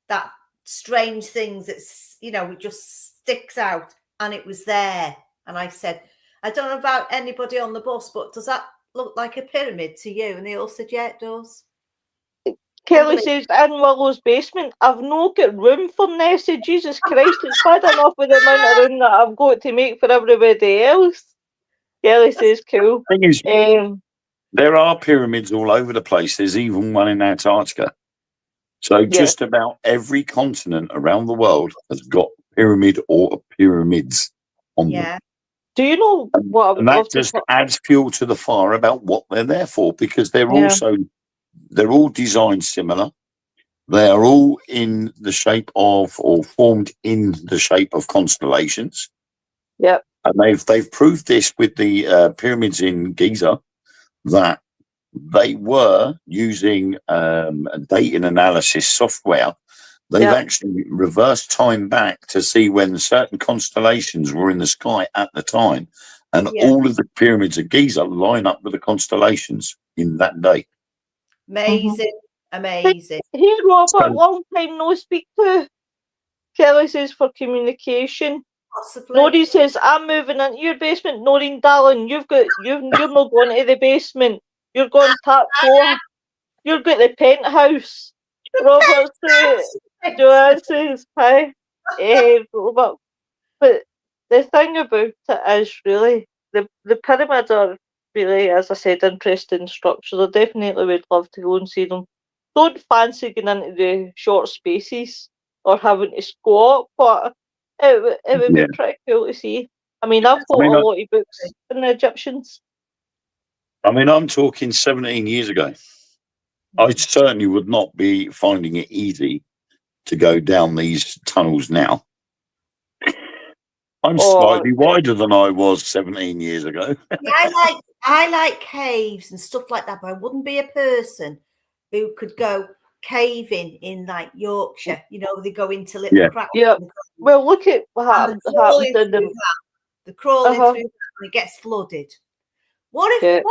that strange things that's, you know, it just sticks out, and it was there. And I said, I don't know about anybody on the bus, but does that look like a pyramid to you? And they all said, yeah, it does. Kelly says, in Willow's basement, I've no got room for Nessie. Jesus Christ, it's bad enough with the amount of room that I've got to make for everybody else. Kelly says, cool. Thing is, there are pyramids all over the place. There's even one in Antarctica. So just about every continent around the world has got pyramid or pyramids on them. Do you know what I would love to... And that just adds fuel to the fire about what they're there for, because they're all designed similar. They are all in the shape of, or formed in the shape of, constellations. Yep. And they've proved this with the pyramids in Giza, that they were using a dating analysis software. They've actually reversed time back to see when certain constellations were in the sky at the time. And all of the pyramids of Giza line up with the constellations in that day. Amazing. Amazing. Hey, Robert, long time no speak to. Kelly says, for communication. Possibly. Noreen says, I'm moving into your basement. Noreen, darling, you're not going to the basement. You're going top floor. You've got the penthouse. Robert says, Joanne says, hi. Robert. But the thing about it is, really, the pyramids are really, as I said, interesting structures. I definitely would love to go and see them. Don't fancy going into the short spaces or having to squat, but it would be pretty cool to see. I mean, I've got a lot of books on the Egyptians. I mean, I'm talking 17 years ago. I certainly would not be finding it easy to go down these tunnels now. I'm slightly wider than I was 17 years ago. I like caves and stuff like that, but I wouldn't be a person who could go caving in like Yorkshire. You know, they go into little cracks. Yeah. Well, look at what happened in them. The crawling through that and it gets flooded. What if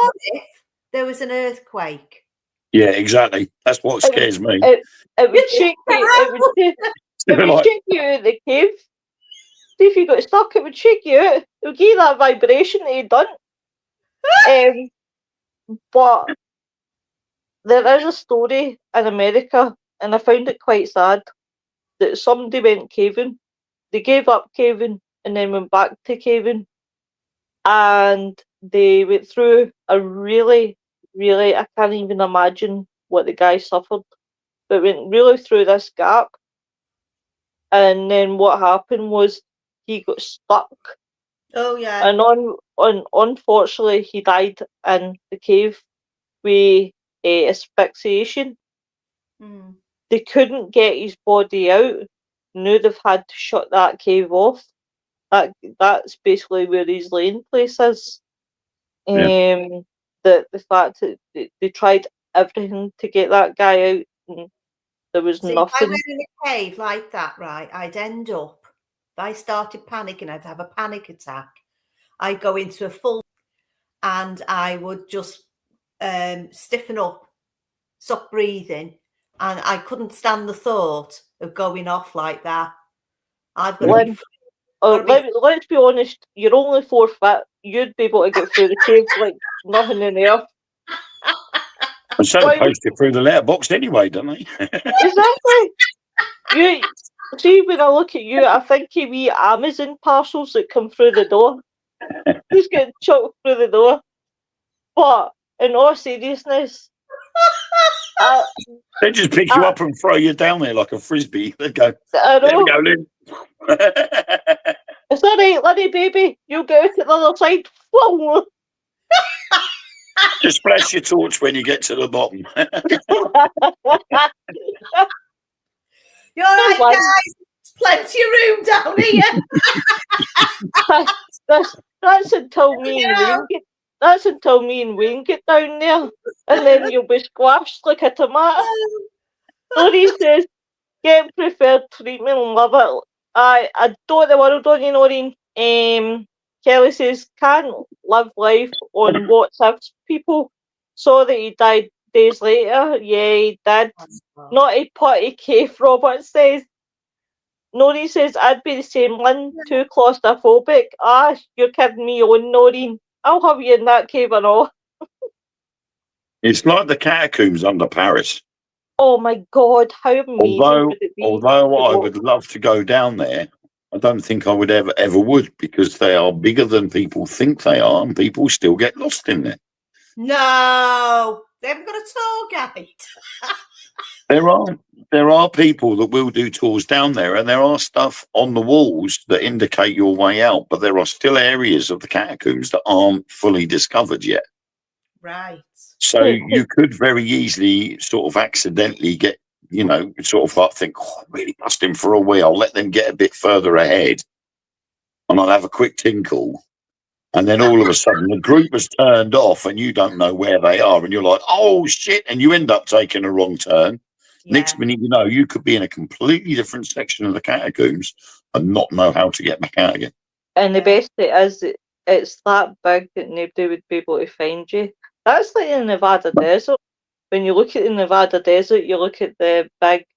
there was an earthquake? Yeah, exactly. That's what scares me. It would shake you. It would shake you out of the cave. See, if you got stuck, it would shake you out. It would give you that vibration that you done. But there is a story in America, and I found it quite sad, that somebody went caving. They gave up caving and then went back to caving. And they went through a really, I can't even imagine what the guy suffered, but went really through this gap. And then what happened was he got stuck. Oh, yeah. And unfortunately, he died in the cave with asphyxiation. They couldn't get his body out. Now they've had to shut that cave off. That's basically where his laying place is. The fact that they tried everything to get that guy out, and there was nothing. If I went in a cave like that, right, I'd end up, if I started panicking, I'd have a panic attack. I'd go into a full, and I would just stiffen up, stop breathing, and I couldn't stand the thought of going off like that. I've got to be let's be honest, you're only 4 foot. You'd be able to get through the cave like nothing in there. And so they post it through the letterbox anyway, don't they? Exactly. You see, when I look at you, I think of wee Amazon parcels that come through the door. He's getting chucked through the door. But in all seriousness, I, They just pick you up and throw you down there like a frisbee. They go, I there we know. go, Lynn. It's all right, Lenny, baby. You'll go to the other side. Whoa. Just flash your torch when you get to the bottom. You're all right, guys. There's plenty of room down here. that's until me and Wayne get. That's until me and Wayne get down there, and then you'll be squashed like a tomato. Lori says, "Get preferred treatment, love it." I don't the world on you, Noreen. Kelly says, "Can't live life on WhatsApp people." Saw that he died days later. Yeah, he did. Not a potty cave, Robert says. Noreen says, "I'd be the same, Lynn, too claustrophobic." Ah, you're kidding me on, Noreen. I'll have you in that cave and all. It's like the catacombs under Paris. Oh my God, how amazing would it be? Although I would love to go down there, I don't think I would ever would, because they are bigger than people think they are, and people still get lost in there. No, they haven't got a tour guide. There are people that will do tours down there, and there are stuff on the walls that indicate your way out, but there are still areas of the catacombs that aren't fully discovered yet. Right. So you could very easily sort of accidentally get, sort of like think, I'm really busting for a wee. I'll let them get a bit further ahead and I'll have a quick tinkle. And then all of a sudden the group has turned off and you don't know where they are. And you're like, oh, shit. And you end up taking a wrong turn. Yeah. Next minute, you could be in a completely different section of the catacombs and not know how to get back out again. And the best it is, it's that big that nobody would be able to find you. That's like the Nevada desert. When you look at the Nevada desert, you look at the big,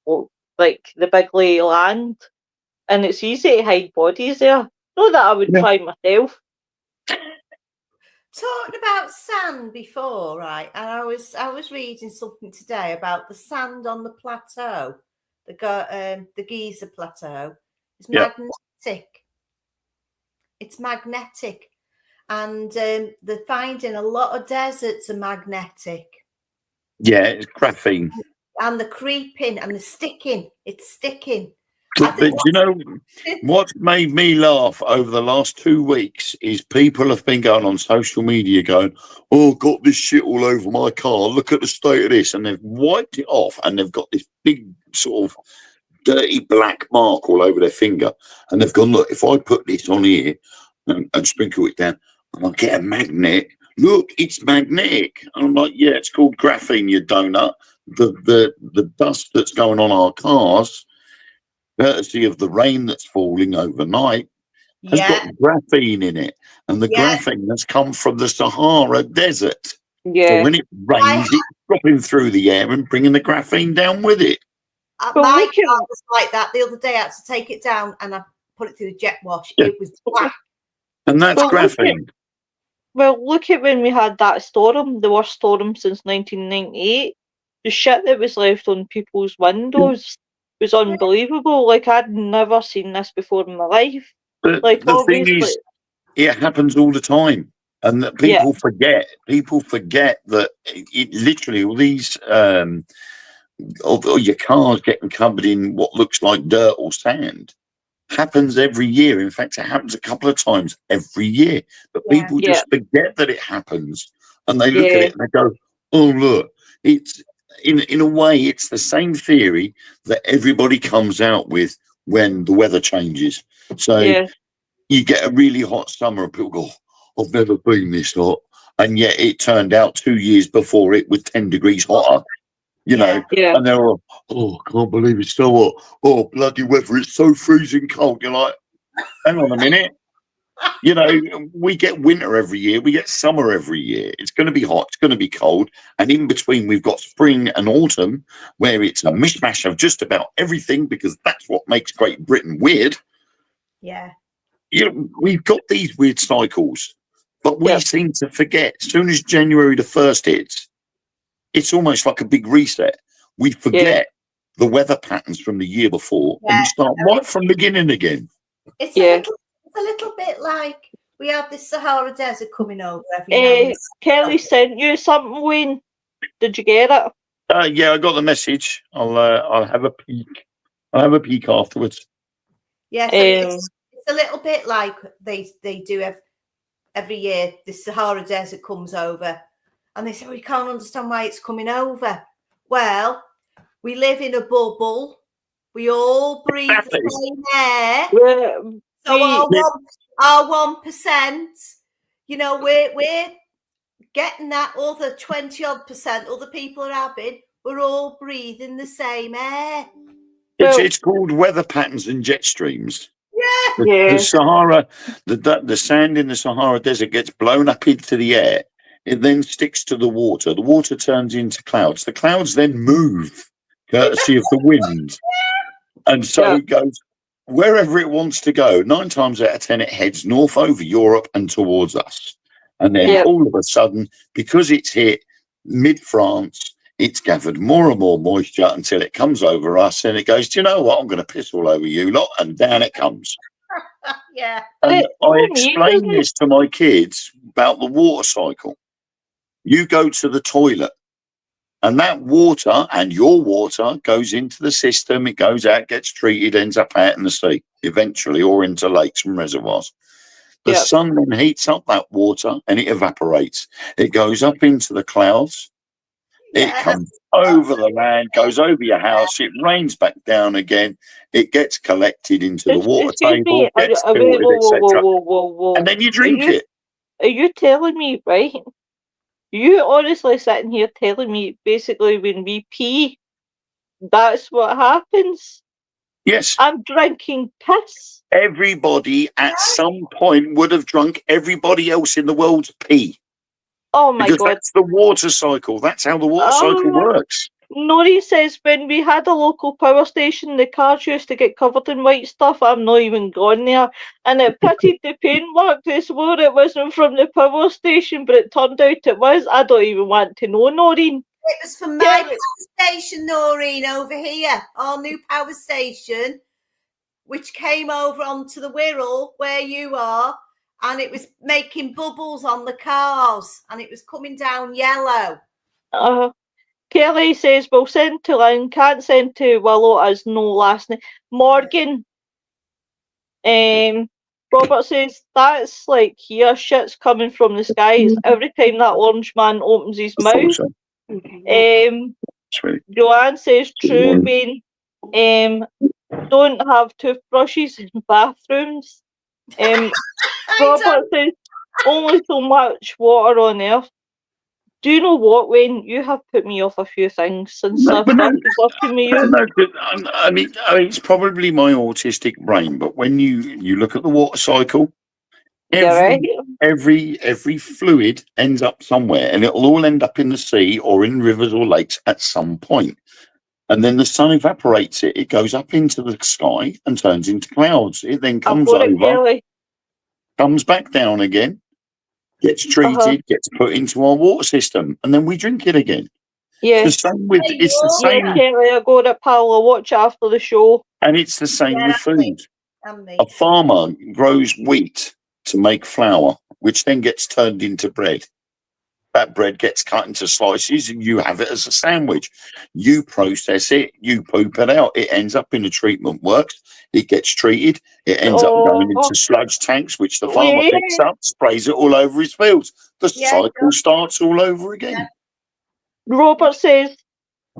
the big lay land, and it's easy to hide bodies there. Not that I would try myself. Talked about sand before, right? And I was reading something today about the sand on the plateau, the Giza plateau. It's magnetic. It's magnetic. And they're finding a lot of deserts are magnetic. Yeah, it's graphene. And the creeping and the sticking. It's sticking. But you know, what made me laugh over the last 2 weeks is people have been going on social media going, oh, got this shit all over my car. Look at the state of this. And they've wiped it off and they've got this big sort of dirty black mark all over their finger. And they've gone, look, if I put this on here and sprinkle it down, and I'll get a magnet. Look, it's magnetic. And I'm like, yeah, it's called graphene, you donut. The dust that's going on our cars, courtesy of the rain that's falling overnight, has got graphene in it. And the graphene has come from the Sahara Desert. Yeah. So when it rains, it's dropping through the air and bringing the graphene down with it. My car was like that the other day. I had to take it down and I put it through the jet wash. Yeah. It was black. And that's graphene. Look at when we had that storm, the worst storm since 1998. The shit that was left on people's windows was unbelievable. Like, I'd never seen this before in my life. But like, the thing is, it happens all the time. And that people forget. People forget that it literally, all these, your cars getting covered in what looks like dirt or sand happens every year. In fact, it happens a couple of times every year. But people just forget that it happens. And they look at it and they go, oh, look, it's in a way, it's the same theory that everybody comes out with when the weather changes. So you get a really hot summer and people go, I've never been this hot. And yet it turned out 2 years before it was 10 degrees hotter. And they're all, oh, I can't believe it's so hot. Oh, bloody weather, it's so freezing cold. You're like, hang on a minute. We get winter every year. We get summer every year. It's going to be hot. It's going to be cold. And in between, we've got spring and autumn, where it's a mishmash of just about everything, because that's what makes Great Britain weird. Yeah. We've got these weird cycles, but we seem to forget. As soon as January the 1st hits, it's almost like a big reset. We forget the weather patterns from the year before and we start right from the beginning again. It's a little bit like we have this Sahara Desert coming over every now and then. Kelly sent you something, Wayne. Did you get it? Yeah, I got the message. I'll have a peek. I'll have a peek afterwards. Yeah, so it's a little bit like they do every year. The Sahara Desert comes over, and they say we can't understand why it's coming over. Well, we live in a bubble. We all breathe the same air. So our 1%, you know, we're getting that other 20-odd% other people are having. We're all breathing the same air. It's called weather patterns and jet streams. Yeah. The Sahara, the sand in the Sahara Desert gets blown up into the air. It then sticks to the water. The water turns into clouds. The clouds then move, courtesy of the wind. And so it goes wherever it wants to go. 9 times out of 10, it heads north over Europe and towards us. And then all of a sudden, because it's hit mid-France, it's gathered more and more moisture until it comes over us and it goes, do you know what? I'm going to piss all over you lot. And down it comes. Yeah. And I explain this to my kids about the water cycle. You go to the toilet and that water and your water goes into the system. It goes out, gets treated, ends up out in the sea eventually, or into lakes and reservoirs. The sun then heats up that water and it evaporates. It goes up into the clouds. It comes over the land, goes over your house. It rains back down again. It gets collected into the water table, gets filtered, etc. And then you drink it. Are you telling me, right? You honestly sitting here telling me basically when we pee, that's what happens? Yes. I'm drinking piss. Everybody at some point would have drunk everybody else in the world's pee. Oh my God. Because that's the water cycle. That's how the water cycle works. Nori says when we had a local power station, the cars used to get covered in white stuff. I'm not even gone there. And it pitied the paintwork. They swore it wasn't from the power station, but it turned out it was. I don't even want to know, Noreen. It was from my power station, Noreen, over here. Our new power station, which came over onto the Wirral, where you are. And it was making bubbles on the cars. And it was coming down yellow. Kelly says, we'll send to Lynn, can't send to Willow as no last name. Morgan. Robert says, that's like here, shit's coming from the skies every time that orange man opens his mouth. Joanne says, true, Wayne. Don't have toothbrushes in bathrooms. Robert says, only so much water on earth. Do you know what, Wayne? You have put me off a few things since I've started working with you. I mean, it's probably my autistic brain, but when you look at the water cycle, every fluid ends up somewhere, and it'll all end up in the sea or in rivers or lakes at some point. And then the sun evaporates it. It goes up into the sky and turns into clouds. It then comes over, comes back down again, gets treated, gets put into our water system, and then we drink it again. Yeah. It's the same. I go to Pal, I'll watch after the show. And it's the same with food. A farmer grows wheat to make flour, which then gets turned into bread. That bread gets cut into slices and you have it as a sandwich. You process it, you poop it out. It ends up in a treatment works. It gets treated. It ends up going into sludge tanks, which the farmer picks up, sprays it all over his fields. The cycle starts all over again. Robert says,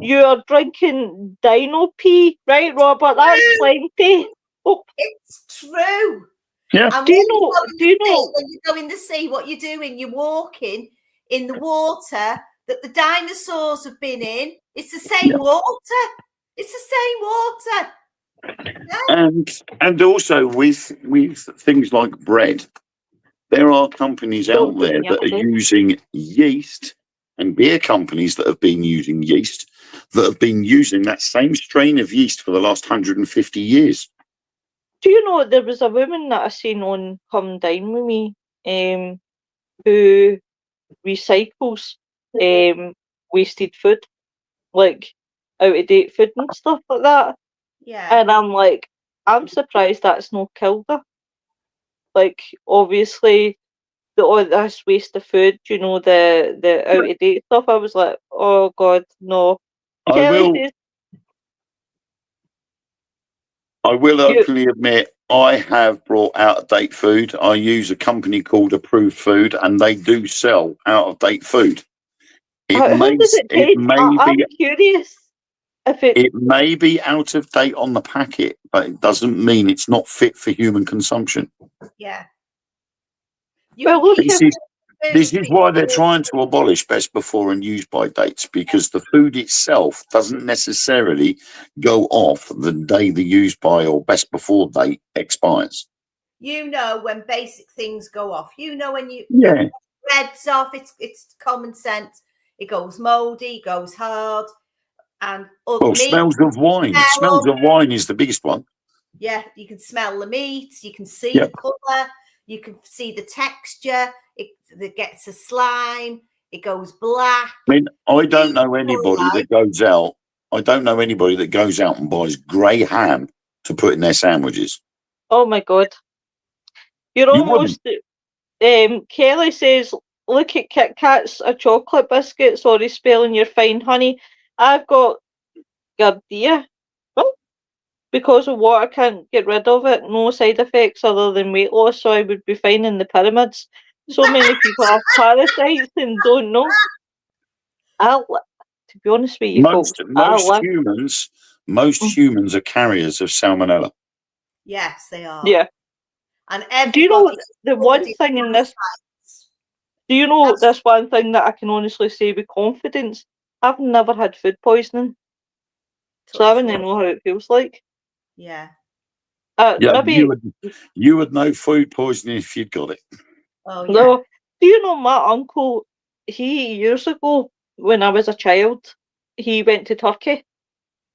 you are drinking dino pee, right, Robert? That's plenty. Oh. It's true. Yeah. And do you know when you go in the sea, what you're doing? You're walking in the water that the dinosaurs have been in. It's the same water. It's the same water. Yeah. And also with things like bread, there are companies out there that are using yeast, and beer companies that have been using yeast, that have been using that same strain of yeast for the last 150 years. Do you know there was a woman that I seen on Come Dine With Me who recycles wasted food, like out-of-date food and stuff like that. Yeah. And I'm like, I'm surprised that's not killed her. like obviously this waste of food, you know, the out of date stuff. I was like, oh God, no. I Kelly will. says I will you openly admit I have brought out of date food. I use a company called Approved Food, and they do sell out of date food. It how may does it taste? I'm be curious if it it may be out of date on the packet, but it doesn't mean it's not fit for human consumption. Yeah. You well can look keep if This is why they're food. trying to abolish best before and use by dates, because the food itself doesn't necessarily go off the day the use by or best before date expires. You know when basic things go off. You know when Yeah. bread's off. It's common sense. It goes mouldy, goes hard, and other Well, meat. smells of wine. Smells of wine is the biggest one. Yeah, you can smell the meat. You can see Yep. the colour. You can see the texture. It gets a slime. It goes black. I mean, I don't know anybody that goes out. I don't know anybody that goes out and buys grey ham to put in their sandwiches. oh my God. You're You almost Kelly says, look at Kit Kats or chocolate biscuits, sorry, spelling your fine honey. I've got Gardia. Oh, because of what I can't get rid of it, no side effects other than weight loss, so I would be fine in the pyramids. So many people have parasites and don't know. To be honest with you, folks, Most humans are carriers of salmonella. Yes, they are. Yeah. And Do you know everybody. the one thing in this? Do you know this one thing that I can honestly say with confidence? I've never had food poisoning, so I wouldn't know how it feels like. Yeah. Yeah, Maybe you would know food poisoning if you'd got it. Oh yeah. no. Do you know my uncle? He years ago, when I was a child, he went to Turkey,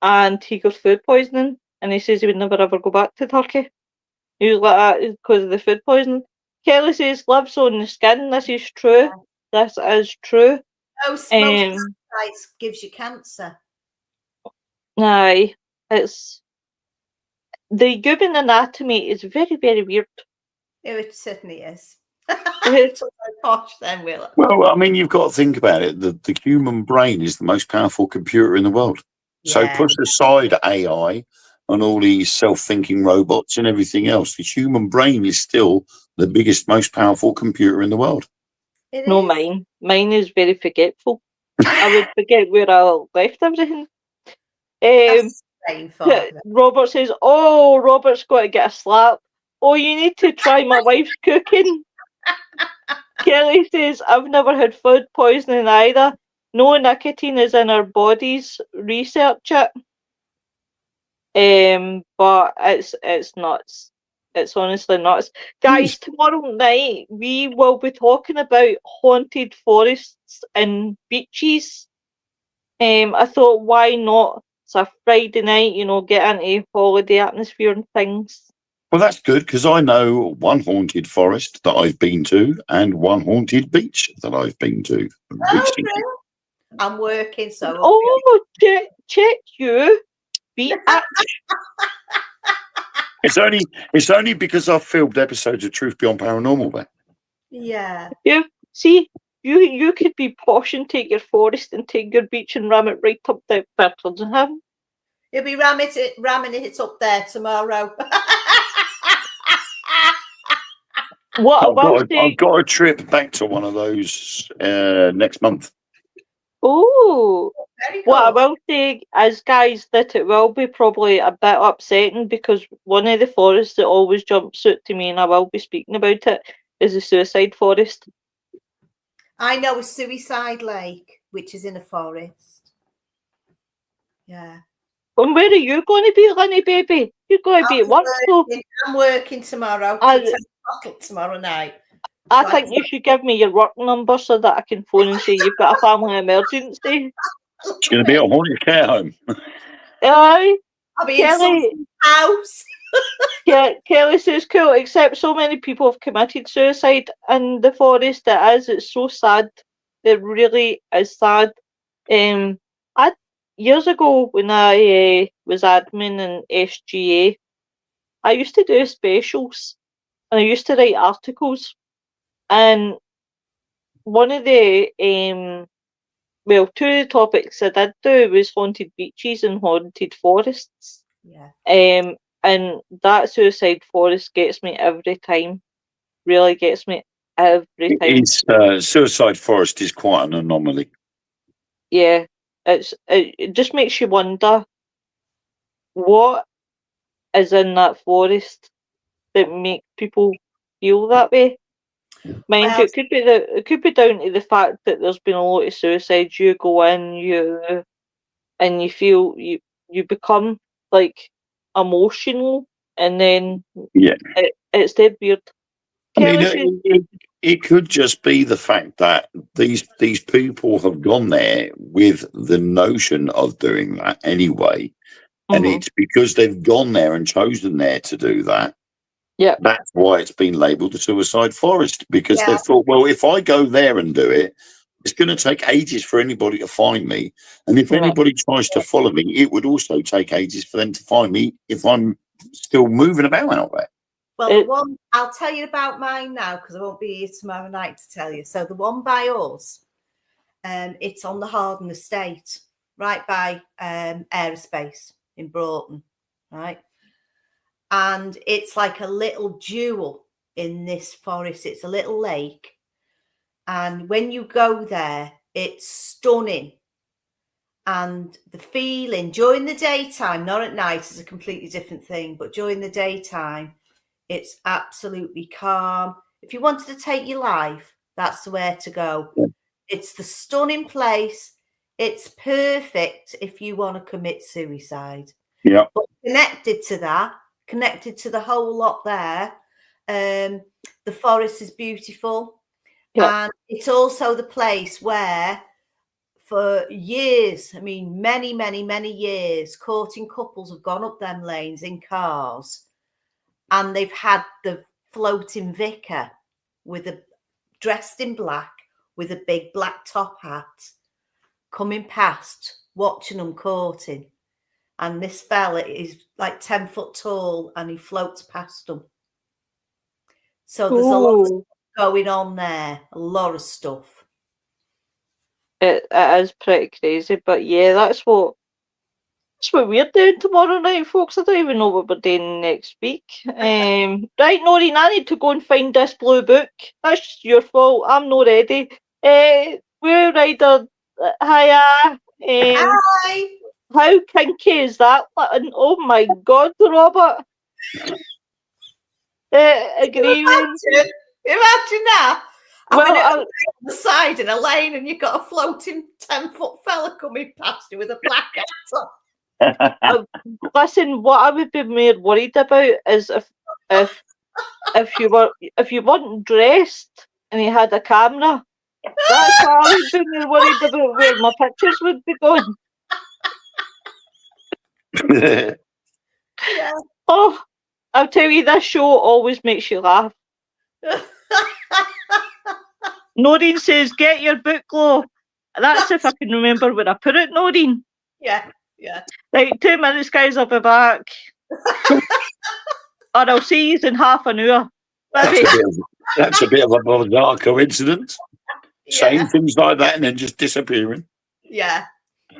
and he got food poisoning, and he says he would never ever go back to Turkey. He was like that because of the food poisoning. Kelly says lives on the skin. This is true. This is true. Most ice gives you cancer. Aye, it's the human anatomy is very, very weird. It certainly is. It's posh then, Will. Well, I mean, you've got to think about it. The human brain is the most powerful computer in the world. So Yeah. push aside AI and all these self-thinking robots and everything else. The human brain is still the biggest, most powerful computer in the world. It no is. mine. Mine is very forgetful. I would forget where I left everything. That's painful. Robert says, "Oh, Robert's got to get a slap. Oh, you need to try my wife's cooking." Kelly says, "I've never had food poisoning either. No nicotine is in our bodies. Research it." But it's nuts. It's honestly nuts. Guys, tomorrow night we will be talking about haunted forests and beaches. I thought, why not? It's a Friday night, you know, get into holiday atmosphere and things. Well, that's good because I know one haunted forest that I've been to and one haunted beach that I've been to recently. I'm working, so Oh, check you, bitch. It's only because I've filmed episodes of Truth Beyond Paranormal there. Yeah. Yeah, see, you could be posh and take your forest and take your beach and ram it right up the Bertrand's and Heaven. You'll be ramming it up there tomorrow. I've got a trip back to one of those next month. Oh, very cool. what I will say is, guys, that it will be probably a bit upsetting because one of the forests that always jumps out to me, and I will be speaking about it, is the suicide forest. I know a suicide lake, which is in a forest. Yeah. And where are you going to be, honey, baby? You're going to be at work, so I'm working tomorrow. Tomorrow night. I think you should give me your work number so that I can phone and say you've got a family emergency. It's going to be a haunted care home. Aye. I'll be in someone's house. Yeah, Kelly says cool, except so many people have committed suicide in the forest. It's so sad. It really is sad. Years ago when I was admin in SGA, I used to do specials, and I used to write articles. And one of the well, two of the topics I did do was haunted beaches and haunted forests. Yeah. And that suicide forest gets me every time. Really gets me every time. Suicide Forest is quite an anomaly. Yeah, it just makes you wonder what is in that forest that makes people feel that way. Mind Well, you, it could be down to the fact that there's been a lot of suicides. You go in, and you feel you become like emotional, and then Yeah. it's dead weird. I mean, Kelly, it could just be the fact that these people have gone there with the notion of doing that anyway, and Mhm. it's because they've gone there and chosen there to do that. Yeah. That's why it's been labelled the suicide forest, because Yeah. they've thought, well, if I go there and do it, it's going to take ages for anybody to find me, and if Right. anybody tries to follow me, it would also take ages for them to find me if I'm still moving about out there. Well, the one I'll tell you about mine now because I won't be here tomorrow night to tell you. So the one by us, it's on the Harden Estate, right by Aerospace in Broughton, right? And it's like a little jewel in this forest. It's a little lake. And when you go there, it's stunning. And the feeling during the daytime, not at night, is a completely different thing. But during the daytime, it's absolutely calm. If you wanted to take your life, that's the way to go. Yeah. It's the stunning place. It's perfect if you want to commit suicide. Yeah. But connected to that, connected to the whole lot there, the forest is beautiful. Yeah. And it's also the place where for years, I mean, many, many, many years, courting couples have gone up them lanes in cars and they've had the floating vicar with a dressed in black with a big black top hat coming past, watching them courting. And this fella is like 10 foot tall and he floats past them. So there's a lot of stuff going on there, a lot of stuff. It is pretty crazy, but yeah, that's what we're doing tomorrow night, folks. I don't even know what we're doing next week. Right, Noreen, I need to go and find this blue book. That's just your fault. I'm not ready. Woo Rider, hiya. Hi. How kinky is that? Oh my God, Robert. Agreeing. Imagine that. Well, on the side in a lane and you've got a floating 10-foot fella coming past you with a black hat on. Listen, what I would be more worried about is if you weren't dressed and you had a camera. That's what I would be more worried about, where my pictures would be going. Yeah. Oh, I'll tell you, this show always makes you laugh. Noreen says, "Get your book glow." That's if I can remember where I put it, Noreen. Yeah. Right, 2 minutes, guys. I'll be back. Or I'll see you in half an hour. That's a bit of a bizarre coincidence. Yeah. Saying things like that and then just disappearing. Yeah.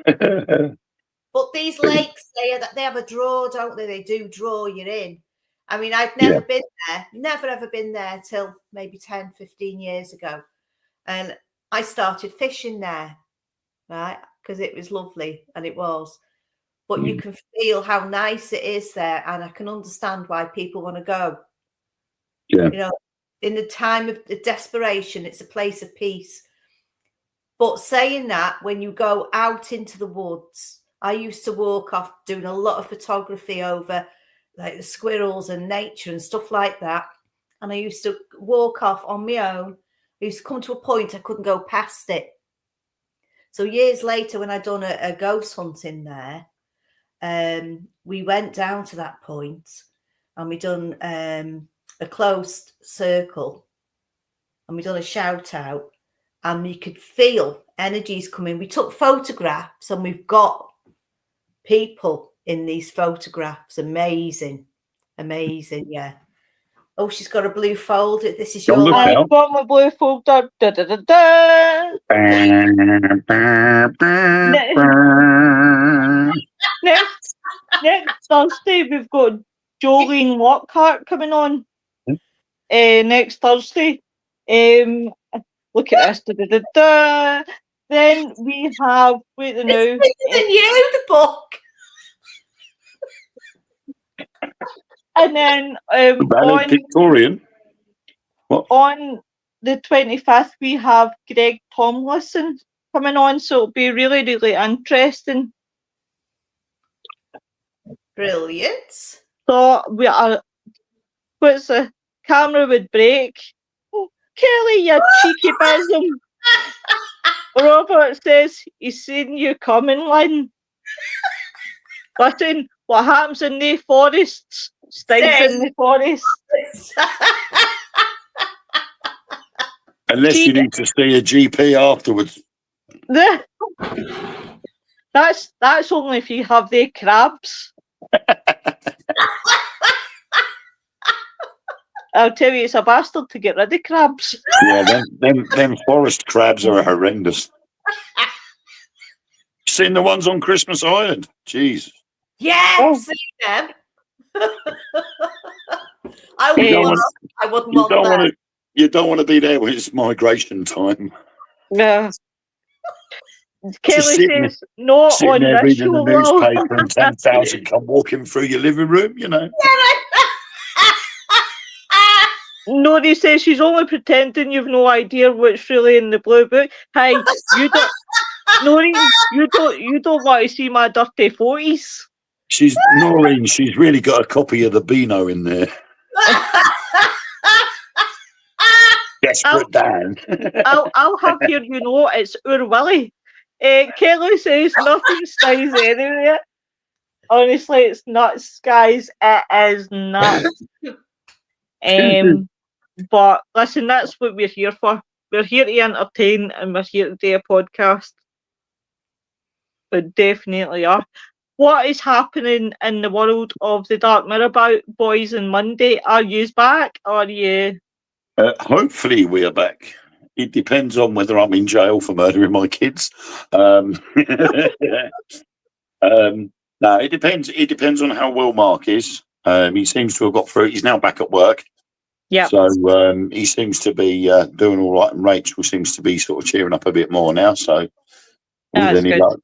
But these lakes, they have a draw, don't they? They do draw you in. I mean, I'd never been there, never ever been there till maybe 10, 15 years ago. And I started fishing there, right? Because it was lovely, and it was. But you can feel how nice it is there, and I can understand why people want to go. Yeah. You know, in the time of the desperation, it's a place of peace. But saying that, when you go out into the woods, I used to walk off doing a lot of photography over like the squirrels and nature and stuff like that. And I used to walk off on my own. I used to come to a point I couldn't go past it. So years later, when I'd done a ghost hunting there, we went down to that point and we done a closed circle and we done a shout out and you could feel energies coming. We took photographs and we've got people in these photographs. Amazing, yeah. Oh, she's got a blue folder. This is Don't your look line. out. I've got my blue folder. Da, da, da, da. Next Thursday, we've got Jolene Lockhart coming on. Next Thursday. Look at this. Da, da, da, da. Then we have, wait a It's minute. bigger than you, the book. And then Valid Victorian. What? on the 25th, we have Greg Tomlinson coming on, so it'll be really, really interesting. Brilliant. So we are, what's the camera would break. Oh, Kelly, you cheeky bosom. Robert says he's seen you coming, Lynn. Listen, what happens in the forests stays in the forest. Unless you need to see a GP afterwards. That's only if you have the crabs. I'll tell you, it's a bastard to get rid of crabs. Yeah, them forest crabs are horrendous. Seen the ones on Christmas Island? Jeez. Yeah, Oh. I've seen them. I wouldn't want that. You don't want to be there when it's migration time. Yeah. Kelly sitting- says, not Sitting on there this reading the show. newspaper and 10,000 come walking through your living room, you know. Nori says she's only pretending you've no idea what's really in the blue book. Hey, you don't, Nori, you don't want to see my dirty photos. Noreen, she's really got a copy of the Beano in there. Desperate Dan. I'll have here, you know, it's Ur Willie. Kelly says nothing stays anywhere. Honestly, it's nuts, guys. It is nuts. But listen, that's what we're here for. We're here to entertain and we're here to do a podcast. We definitely are. What is happening in the world of the Dark Mirror boys on Monday? Are you back or are you? Hopefully we are back. It depends on whether I'm in jail for murdering my kids. No, it depends. It depends on how well Mark is. He seems to have got through. He's now back at work. Yeah. So he seems to be doing all right, and Rachel seems to be sort of cheering up a bit more now. So with any luck,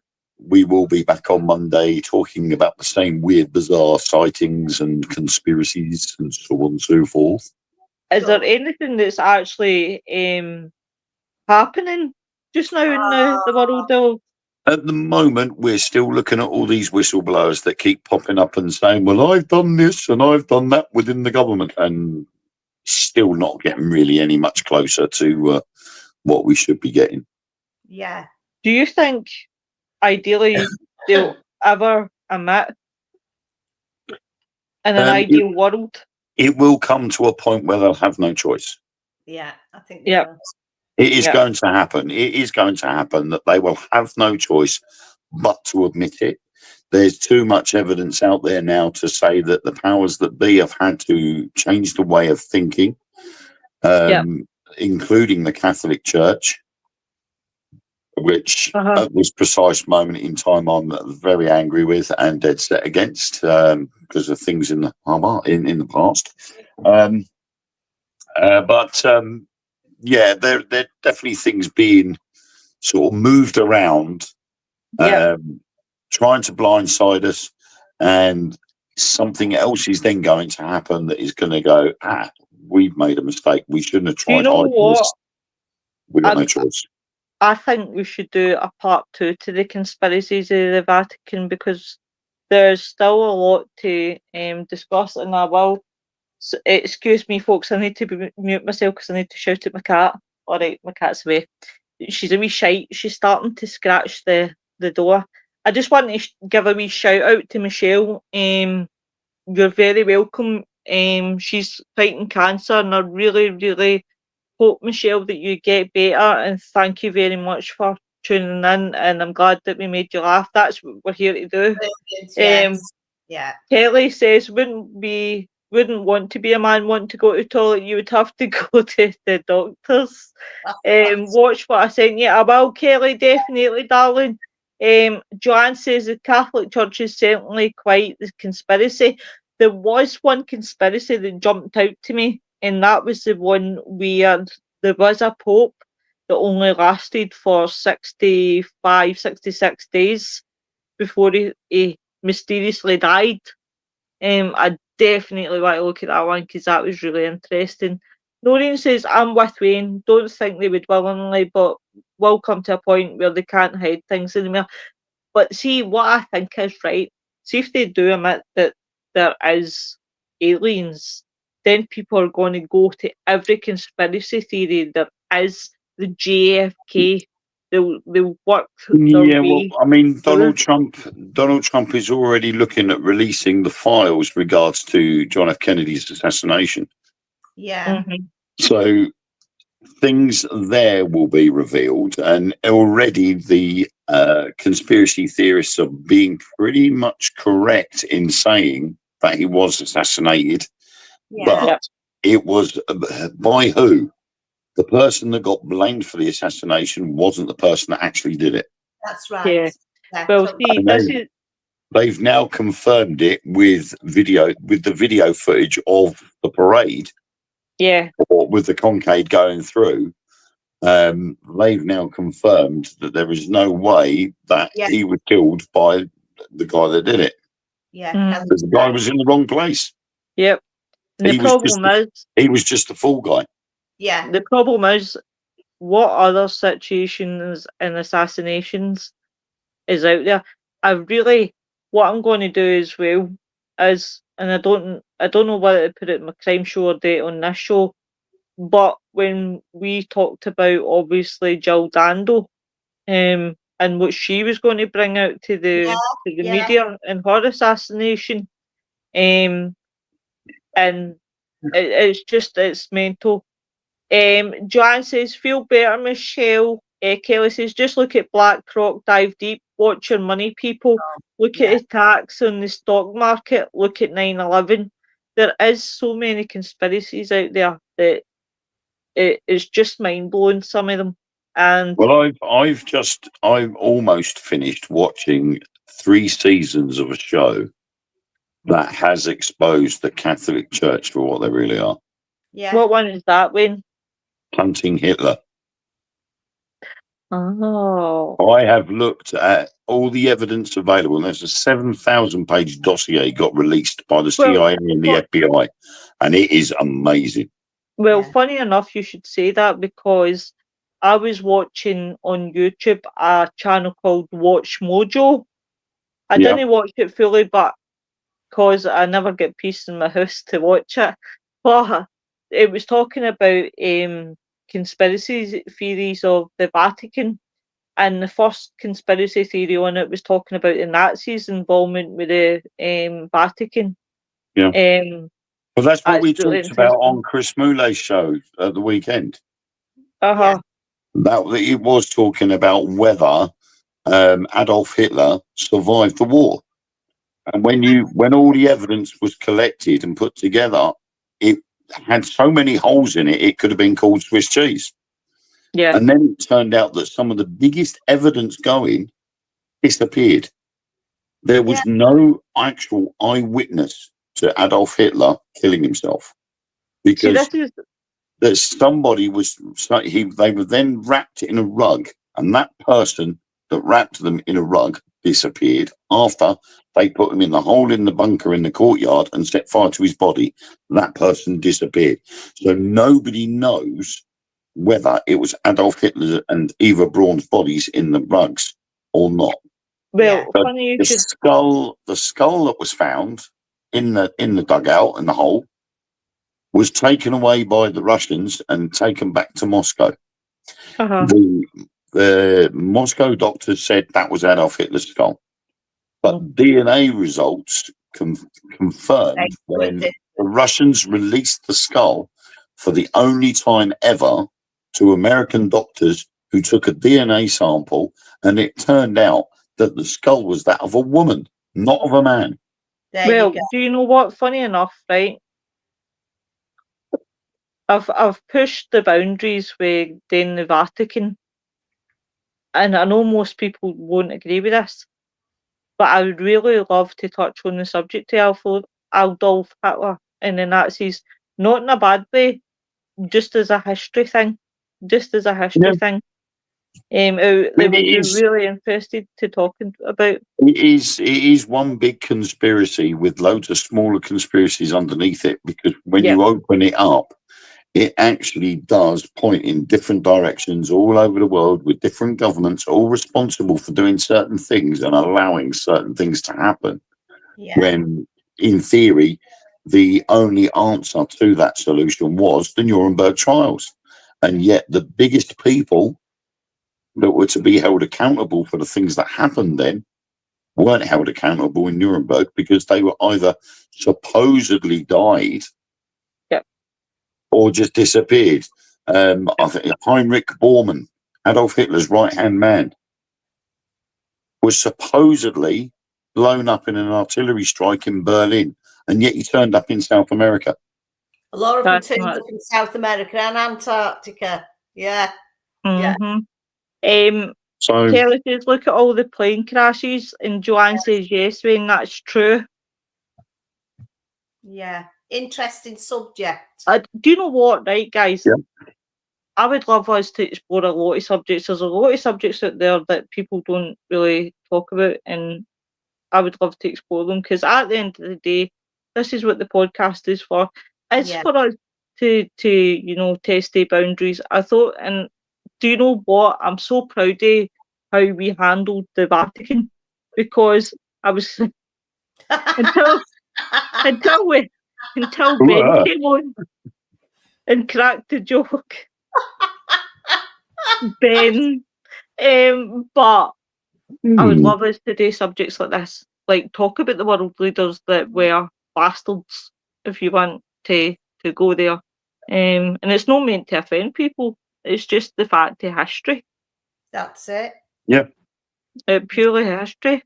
we will be back on Monday talking about the same weird, bizarre sightings and conspiracies and so on and so forth. Is there anything that's actually happening just now in the world of? At the moment, we're still looking at all these whistleblowers that keep popping up and saying, well, I've done this and I've done that within the government, and still not getting really any much closer to what we should be getting. Yeah. Do you think, ideally, they'll ever admit in an ideal world? It will come to a point where they'll have no choice. Yeah, I think. Yeah. It is going to happen. It is going to happen that they will have no choice but to admit it. There's too much evidence out there now to say that the powers that be have had to change the way of thinking, including the Catholic Church, which at this precise moment in time I'm very angry with and dead set against because of things in the past. There are definitely things being sort of moved around, trying to blindside us, and something else is then going to happen that is going to go, we've made a mistake. We shouldn't have tried. You know what? We got no choice. I think we should do a part 2 to the conspiracies of the Vatican, because there's still a lot to discuss, and I will. So, excuse me, folks, I need to mute myself because I need to shout at my cat. All right, my cat's away. She's a wee shite. She's starting to scratch the door. I just want to give a wee shout out to Michelle. You're very welcome. She's fighting cancer, and I really, really hope, Michelle, that you get better. And thank you very much for tuning in. And I'm glad that we made you laugh. That's what we're here to do. Yes. Yeah. Kelly says, wouldn't we wouldn't want to be a man wanting to go to the toilet. You would have to go to the doctors. Watch what I sent you. I will, Kelly, definitely, darling. Joanne says the Catholic Church is certainly quite the conspiracy. There was one conspiracy that jumped out to me, and that was the one where there was a pope that only lasted for 65, 66 days before he mysteriously died. I definitely want to look at that one because that was really interesting. Noreen says, I'm with Wayne. Don't think they would willingly, but will come to a point where they can't hide things anymore. But see, what I think is right, see if they do admit that there is aliens, then people are going to go to every conspiracy theory there is, the JFK. They'll work their Yeah, well, way I mean, through. Donald Trump is already looking at releasing the files regards to John F. Kennedy's assassination. Yeah. Mhm. So things there will be revealed, and already the conspiracy theorists are being pretty much correct in saying that he was assassinated, Yeah. but it was by who? The person that got blamed for the assassination wasn't the person that actually did it. That's right. Yeah. Yeah, Well, totally. see, And this is they've now confirmed it with the video footage of the parade, or with the concade going through. They've now confirmed that there is no way that Yeah. he was killed by the guy that did it, Yeah. Mm. because the guy was in the wrong place. Yep. And He was just the fool guy. Yeah. the problem is, what other situations and assassinations is out there? What I'm going to do as well is, and I don't know whether to put it in my crime show or date on this show, but when we talked about obviously Jill Dando, and what she was going to bring out to the media and her assassination, and it's mental. Joanne says, feel better, Michelle. Kelly says, just look at BlackRock, dive deep, watch your money, people. Look at attacks on the stock market, look at 9/11. There is so many conspiracies out there that it's just mind-blowing, some of them. And Well, I've almost finished watching 3 seasons of a show that has exposed the Catholic Church for what they really are. Yeah. what one is that, Wayne? Hunting Hitler. Oh. I have looked at all the evidence available, and there's a 7,000-page dossier got released by the CIA and the FBI, and it is amazing. Well, funny enough, you should say that, because I was watching on YouTube a channel called Watch Mojo. I Yeah. didn't watch it fully, but because I never get peace in my house to watch it. But it was talking about conspiracy theories of the Vatican, and the first conspiracy theory on it was talking about the Nazis' involvement with the Vatican. Yeah. Well, that's what It's we really talked about interesting. on Chris Moulet's show at the weekend. Uh-huh. That it was talking about whether Adolf Hitler survived the war, and when all the evidence was collected and put together, it had so many holes in it could have been called Swiss cheese. Yeah. And then it turned out that some of the biggest evidence going disappeared. There was no actual eyewitness to Adolf Hitler killing himself, because that somebody was, they were then wrapped in a rug, and that person that wrapped them in a rug disappeared after they put him in the hole in the bunker in the courtyard and set fire to his body. That person disappeared. So nobody knows whether it was Adolf Hitler and Eva Braun's bodies in the rugs or not. Well, But funny the skull that was found in the dugout in the hole was taken away by the Russians and taken back to Moscow. Uh-huh. The Moscow doctors said that was Adolf Hitler's skull, but DNA results confirmed when the Russians released the skull for the only time ever to American doctors who took a DNA sample, and it turned out that the skull was that of a woman, not of a man. Well, do you know what? Funny enough, right? I've pushed the boundaries with doing the Vatican, and I know most people won't agree with this, but I would really love to touch on the subject of Adolf Hitler and the Nazis, not in a bad way, just as a history thing. They would be really interested to talking about. It is one big conspiracy with loads of smaller conspiracies underneath it, because when you open it up, it actually does point in different directions all over the world, with different governments all responsible for doing certain things and allowing certain things to happen. Yeah. When, in theory, the only answer to that solution was the Nuremberg trials. And yet the biggest people that were to be held accountable for the things that happened then weren't held accountable in Nuremberg, because they were either supposedly died or just disappeared. I think Heinrich Bormann, Adolf Hitler's right-hand man, was supposedly blown up in an artillery strike in Berlin, and yet he turned up in South America. A lot of them turned up in South America and Antarctica. Yeah. So Kelly says, look at all the plane crashes, and Joanne says yes, when that's true. Yeah. Interesting subject. Do you know what, right, guys? I would love us to explore a lot of subjects. There's a lot of subjects out there that people don't really talk about, and I would love to explore them, because at the end of the day, this is what the podcast is for. It's for us to test the boundaries. I thought, and do you know what? I'm so proud of how we handled the Vatican, because I was until Ben came on and cracked the joke. Ben, but I would love us to do subjects like this, like talk about the world leaders that were bastards, if you want to go there. And it's not meant to offend people. It's just the fact of history. That's it. Yeah. Purely history.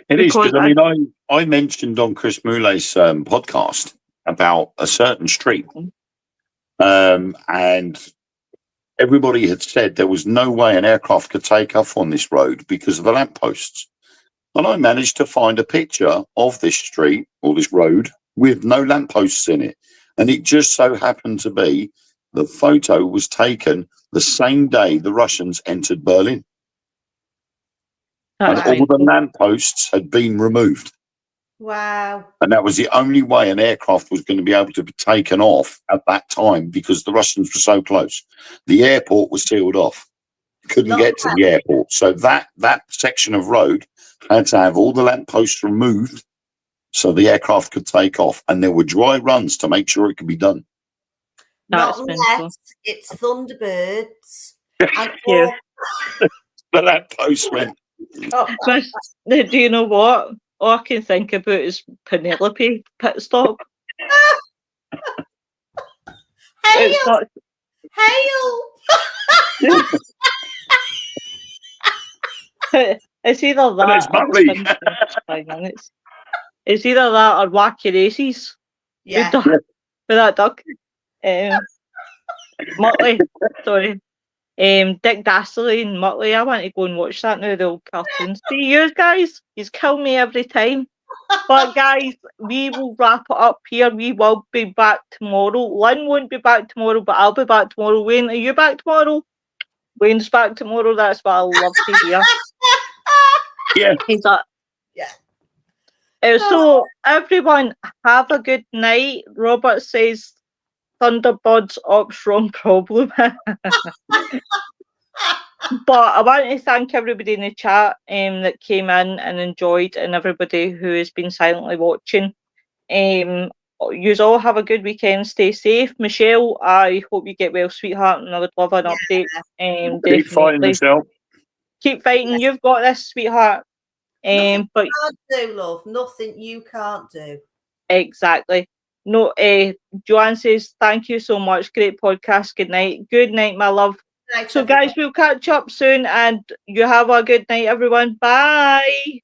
It is, because I mean, I mentioned on Chris Moulet's podcast about a certain street, and everybody had said there was no way an aircraft could take off on this road because of the lampposts. And I managed to find a picture of this street or this road with no lampposts in it. And it just so happened to be the photo was taken the same day the Russians entered Berlin. And all the lampposts had been removed. Wow. And that was the only way an aircraft was going to be able to be taken off at that time, because the Russians were so close. The airport was sealed off. Couldn't get to the airport. So that section of road had to have all the lampposts removed so the aircraft could take off. And there were dry runs to make sure it could be done. Not unless it's Thunderbirds. And the lampposts went. But do you know what? All I can think about is Penelope pit stop. Hail! It's either that. It's either that or Wacky Races. Yeah. With that duck. Muttley. Sorry. Dick Dastardly and Muttley. I want to go and watch that now, the old cartoons. See you guys. He's killed me every time. But guys, we will wrap it up here. We will be back tomorrow. Lynn won't be back tomorrow, but I'll be back tomorrow. Wayne, are you back tomorrow? Wayne's back tomorrow. That's what I love to hear. Yeah. He's up. Yeah. So everyone, have a good night. Robert says Thunderbirds ops wrong problem. But I want to thank everybody in the chat that came in and enjoyed, and everybody who has been silently watching. You all have a good weekend. Stay safe. Michelle, I hope you get well, sweetheart, and I would love an update. Keep fighting, Michelle. Keep fighting. You've got this, sweetheart. Nothing but you can't do, love. Nothing you can't do. Exactly. No, Joanne says, thank you so much. Great podcast. Good night. Good night, my love. Night, so, guys, we'll catch up soon, and you have a good night, everyone. Bye.